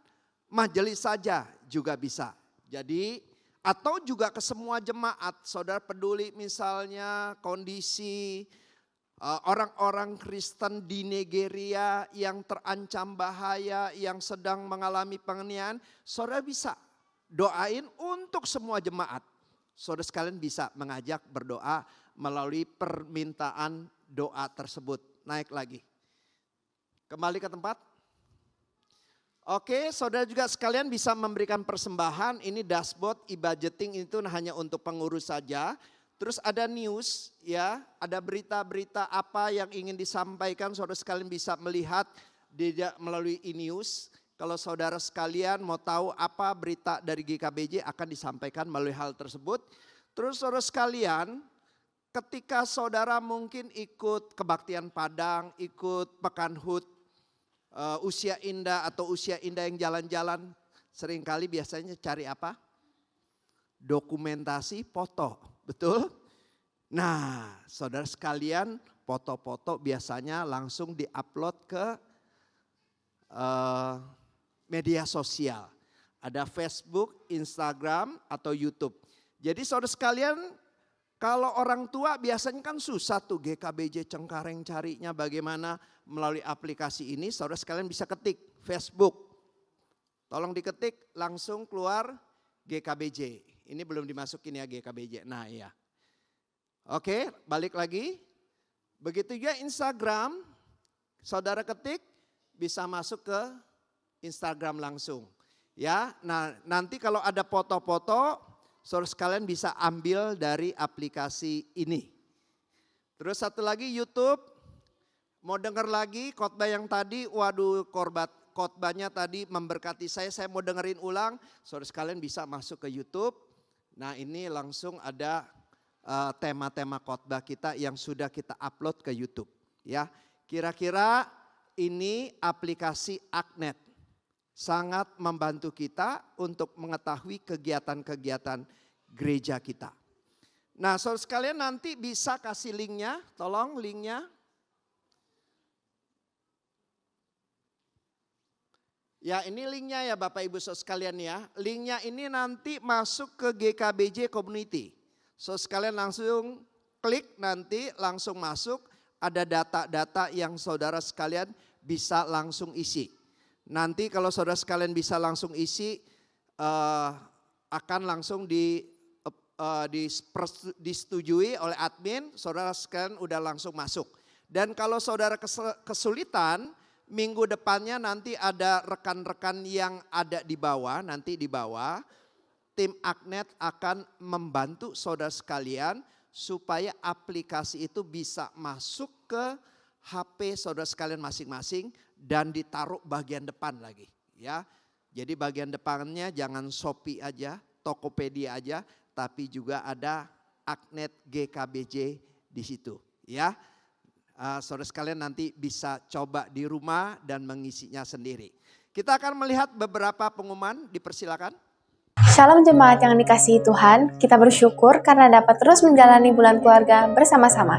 majelis saja juga bisa. Jadi atau juga ke semua jemaat. Saudara peduli misalnya kondisi orang-orang Kristen di Nigeria yang terancam bahaya, yang sedang mengalami penganiayaan. Saudara bisa doain untuk semua jemaat. Saudara sekalian bisa mengajak berdoa melalui permintaan doa tersebut. Naik lagi. Kembali ke tempat. Oke, saudara juga sekalian bisa memberikan persembahan. Ini dashboard e-budgeting itu hanya untuk pengurus saja. Terus ada news ya, ada berita-berita apa yang ingin disampaikan. Saudara sekalian bisa melihat melalui e-news. Kalau saudara sekalian mau tahu apa berita dari GKBJ akan disampaikan melalui hal tersebut. Terus saudara sekalian, ketika saudara mungkin ikut kebaktian Padang, ikut Pekan HUT, usia indah atau usia indah yang jalan-jalan, seringkali biasanya cari apa? Dokumentasi foto, betul? Nah, saudara sekalian, foto-foto biasanya langsung diupload ke media sosial. Ada Facebook, Instagram, atau YouTube. Jadi saudara sekalian, kalau orang tua biasanya kan susah tuh GKBJ Cengkareng carinya bagaimana melalui aplikasi ini. Saudara sekalian bisa ketik Facebook. Tolong diketik langsung keluar GKBJ. Ini belum dimasukin ya GKBJ. Nah iya. Oke, balik lagi. Begitu juga Instagram. Saudara ketik bisa masuk ke Instagram langsung. Ya, nah nanti kalau ada foto-foto, saudara sekalian bisa ambil dari aplikasi ini. Terus satu lagi YouTube, mau dengar lagi khotbah yang tadi, waduh khotbahnya tadi memberkati saya mau dengerin ulang, saudara sekalian bisa masuk ke YouTube. Nah ini langsung ada tema-tema khotbah kita yang sudah kita upload ke YouTube. Ya, kira-kira ini aplikasi Aknet. Sangat membantu kita untuk mengetahui kegiatan-kegiatan gereja kita. Nah saudara sekalian nanti bisa kasih linknya, tolong linknya. Ya ini linknya ya Bapak Ibu saudara sekalian ya. Linknya ini nanti masuk ke GKBJ Community. Saudara sekalian langsung klik nanti langsung masuk. Ada data-data yang saudara sekalian bisa langsung isi. Nanti kalau saudara sekalian bisa langsung isi, akan langsung disetujui oleh admin, saudara sekalian udah langsung masuk. Dan kalau saudara kesulitan, minggu depannya nanti ada rekan-rekan yang ada di bawah, nanti di bawah, tim Aknet akan membantu saudara sekalian supaya aplikasi itu bisa masuk ke HP saudara sekalian masing-masing dan ditaruh bagian depan lagi ya. Jadi bagian depannya jangan Shopee aja, Tokopedia aja, tapi juga ada Aknet GKBJ di situ ya. Saudara sekalian nanti bisa coba di rumah dan mengisinya sendiri. Kita akan melihat beberapa pengumuman, dipersilakan. Shalom jemaat yang dikasihi Tuhan, kita bersyukur karena dapat terus menjalani bulan keluarga bersama-sama.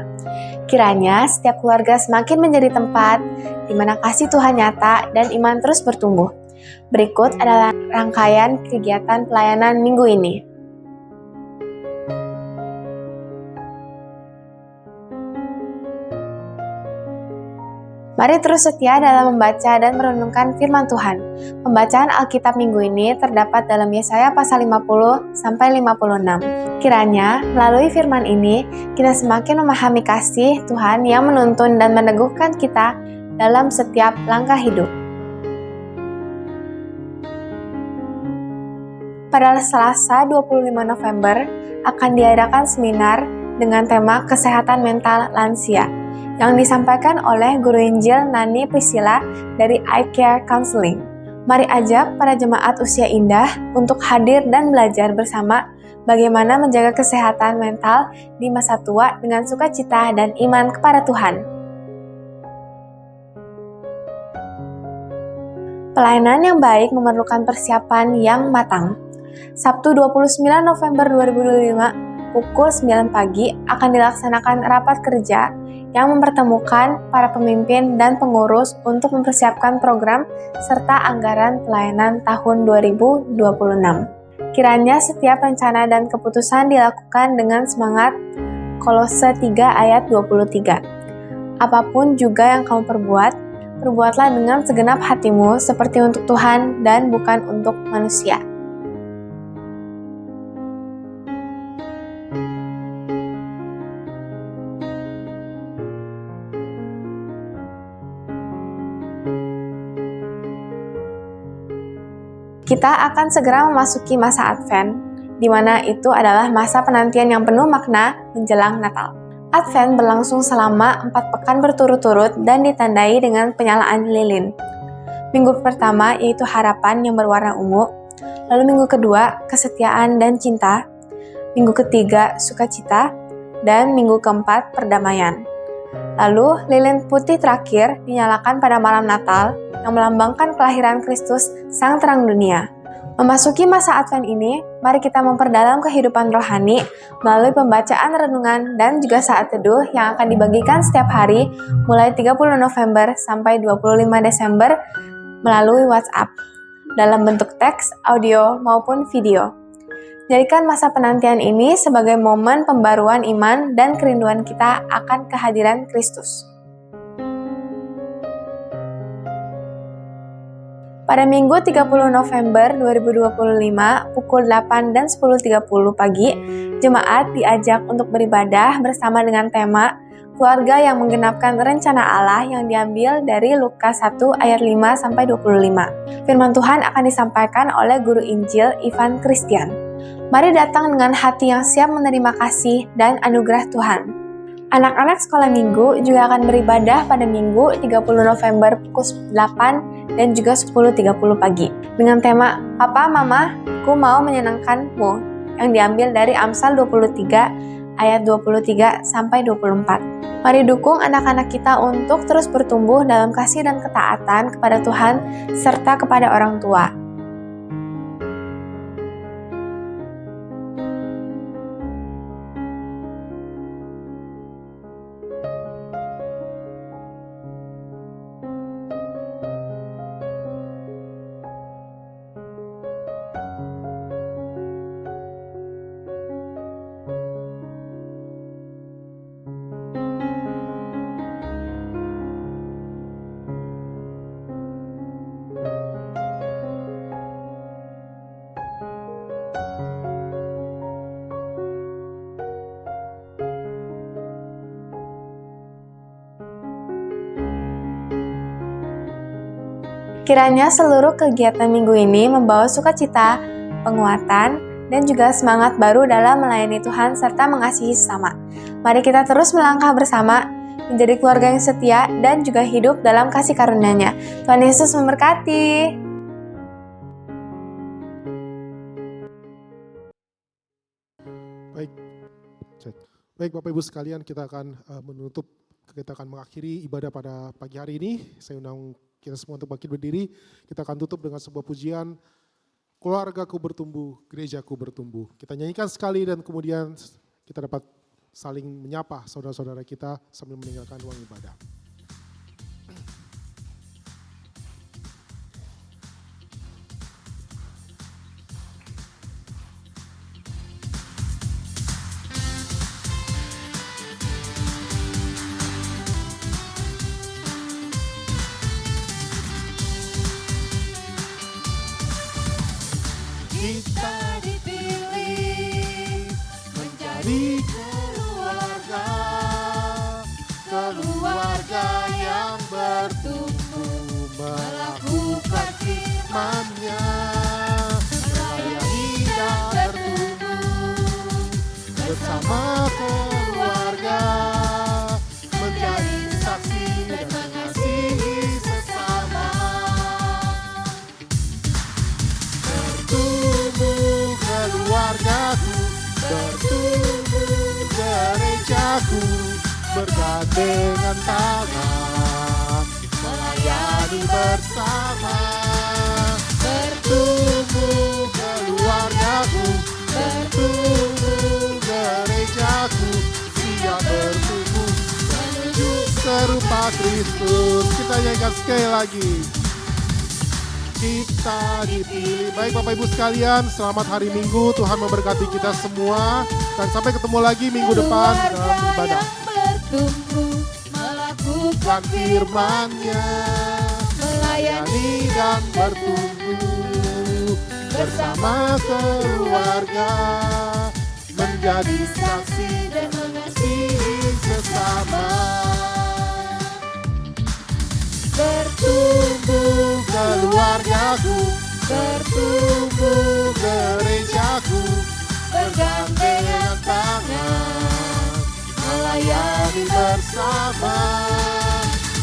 Kiranya setiap keluarga semakin menjadi tempat di mana kasih Tuhan nyata dan iman terus bertumbuh. Berikut adalah rangkaian kegiatan pelayanan minggu ini. Mari terus setia dalam membaca dan merenungkan firman Tuhan. Pembacaan Alkitab minggu ini terdapat dalam Yesaya pasal 50 sampai 56. Kiranya melalui firman ini kita semakin memahami kasih Tuhan yang menuntun dan meneguhkan kita dalam setiap langkah hidup. Pada Selasa 25 November akan diadakan seminar dengan tema Kesehatan Mental Lansia yang disampaikan oleh Guru Injil Nani Priscilla dari I Care Counseling. Mari ajak para jemaat usia indah untuk hadir dan belajar bersama bagaimana menjaga kesehatan mental di masa tua dengan sukacita dan iman kepada Tuhan. Pelayanan yang baik memerlukan persiapan yang matang. Sabtu 29 November 2025 pukul 9 pagi akan dilaksanakan rapat kerja yang mempertemukan para pemimpin dan pengurus untuk mempersiapkan program serta anggaran pelayanan tahun 2026. Kiranya setiap rencana dan keputusan dilakukan dengan semangat Kolose 3 ayat 23. Apapun juga yang kamu perbuat, perbuatlah dengan segenap hatimu seperti untuk Tuhan dan bukan untuk manusia. Kita akan segera memasuki masa Advent, di mana itu adalah masa penantian yang penuh makna menjelang Natal. Advent berlangsung selama 4 pekan berturut-turut dan ditandai dengan penyalaan lilin. Minggu pertama yaitu harapan yang berwarna ungu, lalu minggu kedua kesetiaan dan cinta, minggu ketiga sukacita, dan minggu keempat perdamaian. Lalu lilin putih terakhir dinyalakan pada malam Natal yang melambangkan kelahiran Kristus, Sang Terang Dunia. Memasuki masa Advent ini, mari kita memperdalam kehidupan rohani melalui pembacaan renungan dan juga saat teduh yang akan dibagikan setiap hari mulai 30 November sampai 25 Desember melalui WhatsApp, dalam bentuk teks, audio, maupun video. Jadikan masa penantian ini sebagai momen pembaruan iman dan kerinduan kita akan kehadiran Kristus. Pada Minggu 30 November 2025 pukul 8 dan 10.30 pagi, jemaat diajak untuk beribadah bersama dengan tema Keluarga yang menggenapkan rencana Allah yang diambil dari Lukas 1 ayat 5-25. Firman Tuhan akan disampaikan oleh Guru Injil Ivan Christian. Mari datang dengan hati yang siap menerima kasih dan anugerah Tuhan. Anak-anak sekolah minggu juga akan beribadah pada Minggu 30 November pukul 8 dan juga 10.30 pagi dengan tema Papa Mama, ku mau menyenangkanmu yang diambil dari Amsal 23 ayat 23-24. Mari dukung anak-anak kita untuk terus bertumbuh dalam kasih dan ketaatan kepada Tuhan serta kepada orang tua. Kiranya seluruh kegiatan minggu ini membawa sukacita, penguatan, dan juga semangat baru dalam melayani Tuhan serta mengasihi sesama. Mari kita terus melangkah bersama, menjadi keluarga yang setia dan juga hidup dalam kasih karunia-Nya. Tuhan Yesus memberkati. Baik Bapak Ibu sekalian, kita akan kita akan mengakhiri ibadah pada pagi hari ini. Saya undang kita semua untuk bangkit berdiri. Kita akan tutup dengan sebuah pujian, Keluargaku bertumbuh, gerejaku bertumbuh. Kita nyanyikan sekali dan kemudian kita dapat saling menyapa saudara-saudara kita sambil meninggalkan ruang ibadah. kita dipilih menjadi keluarga, keluarga yang bertumbuh melakukan firman-Nya, melayani dan bertumbuh bersama keluarga, menjadi saksi dan mengasihi sesama. Bertumbuh keluargaku, bertumbuh gerejaku, bergandengan tangan, melayani bersama. Bertumbuh keluargaku, bertumbuh gerejaku, siap bertumbuh menuju serupa Kristus. Kita nyanyikan sekali lagi. Kita dipilih. Baik Bapak Ibu sekalian, selamat hari Minggu. Tuhan memberkati kita semua. Dan sampai ketemu lagi minggu depan dalam ibadah. Bertumbuh melakukan firman-Nya, melayani dan bertumbuh bersama keluarga, menjadi saksi dan mengasihi sesama. Bertumbuh keluargaku, bertumbuh gerejaku, bergandengan tangan, melayani bersama.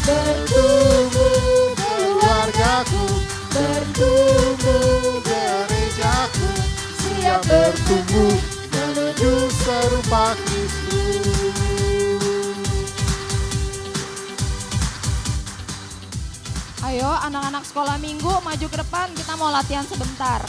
Bertumbuh keluargaku, bertumbuh gerejaku, siap bertumbuh menuju serupa Kristus. Ayo anak-anak sekolah minggu maju ke depan, kita mau latihan sebentar.